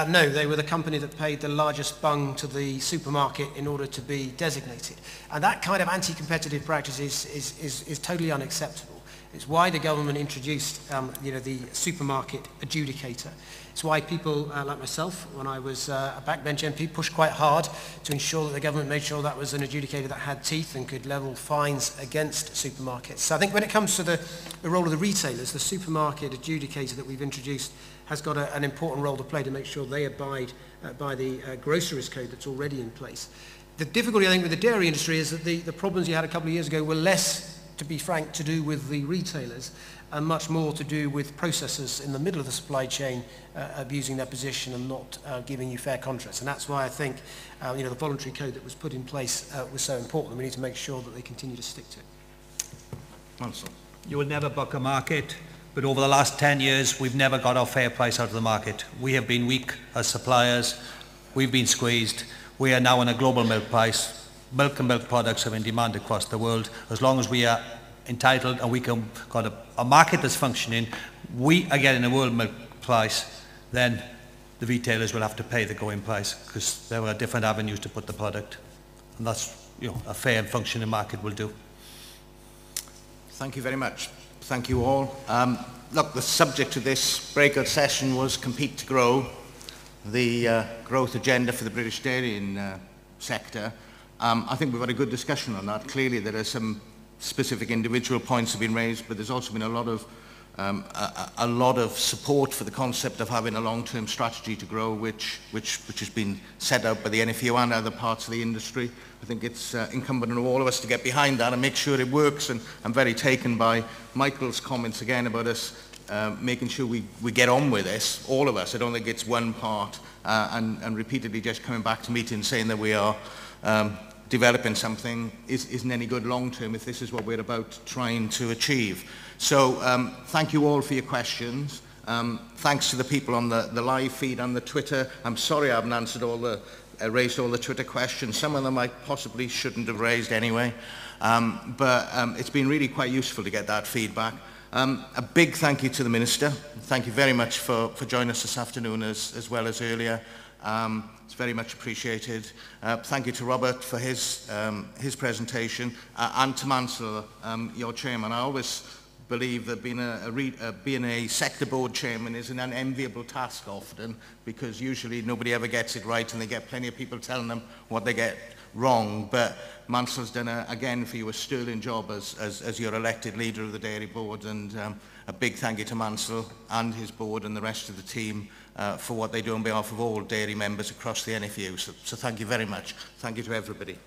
No, they were the company that paid the largest bung to the supermarket in order to be designated. And that kind of anti-competitive practice is totally unacceptable. It's why the government introduced the supermarket adjudicator. It's why people like myself, when I was a backbench MP, pushed quite hard to ensure that the government made sure that was an adjudicator that had teeth and could level fines against supermarkets. So I think when it comes to the role of the retailers, the supermarket adjudicator that we've introduced has got an important role to play to make sure they abide by the groceries code that's already in place. The difficulty, I think, with the dairy industry is that the problems you had a couple of years ago were less, to be frank, to do with the retailers and much more to do with processors in the middle of the supply chain abusing their position and not giving you fair contracts. And that's why I think the voluntary code that was put in place was so important. We need to make sure that they continue to stick to it. Mansel. You will never buck a market, but over the last 10 years, we've never got our fair price out of the market. We have been weak as suppliers. We've been squeezed. We are now on a global milk price. Milk and milk products are in demand across the world. As long as we are entitled and we can got a market that's functioning, we are getting a world milk price, then the retailers will have to pay the going price because there are different avenues to put the product, and that's a fair and functioning market will do. Thank you very much. Thank you all. Look, the subject of this breakout session was Compete to Grow, the growth agenda for the British dairying sector. I think we've had a good discussion on that. Clearly there are some specific individual points have been raised, but there's also been a lot of support for the concept of having a long-term strategy to grow, which has been set out by the NFU and other parts of the industry. I think it's incumbent on all of us to get behind that and make sure it works. And I'm very taken by Michael's comments again about us making sure we get on with this, all of us. I don't think it's one part and repeatedly just coming back to meetings saying that we are developing something isn't any good long term if this is what we're about trying to achieve. So thank you all for your questions. Thanks to the people on the live feed and the Twitter. I'm sorry I haven't answered raised all the Twitter questions. Some of them I possibly shouldn't have raised anyway. But it's been really quite useful to get that feedback. A big thank you to the Minister. Thank you very much for joining us this afternoon as well as earlier. It's very much appreciated. Thank you to Robert for his presentation and to Mansel, your chairman. I always believe that being a sector board chairman is an unenviable task often, because usually nobody ever gets it right and they get plenty of people telling them what they get wrong. But Mansel's done again for you a sterling job as your elected leader of the dairy board, and a big thank you to Mansel and his board and the rest of the team for what they do on behalf of all dairy members across the NFU. So thank you very much. Thank you to everybody.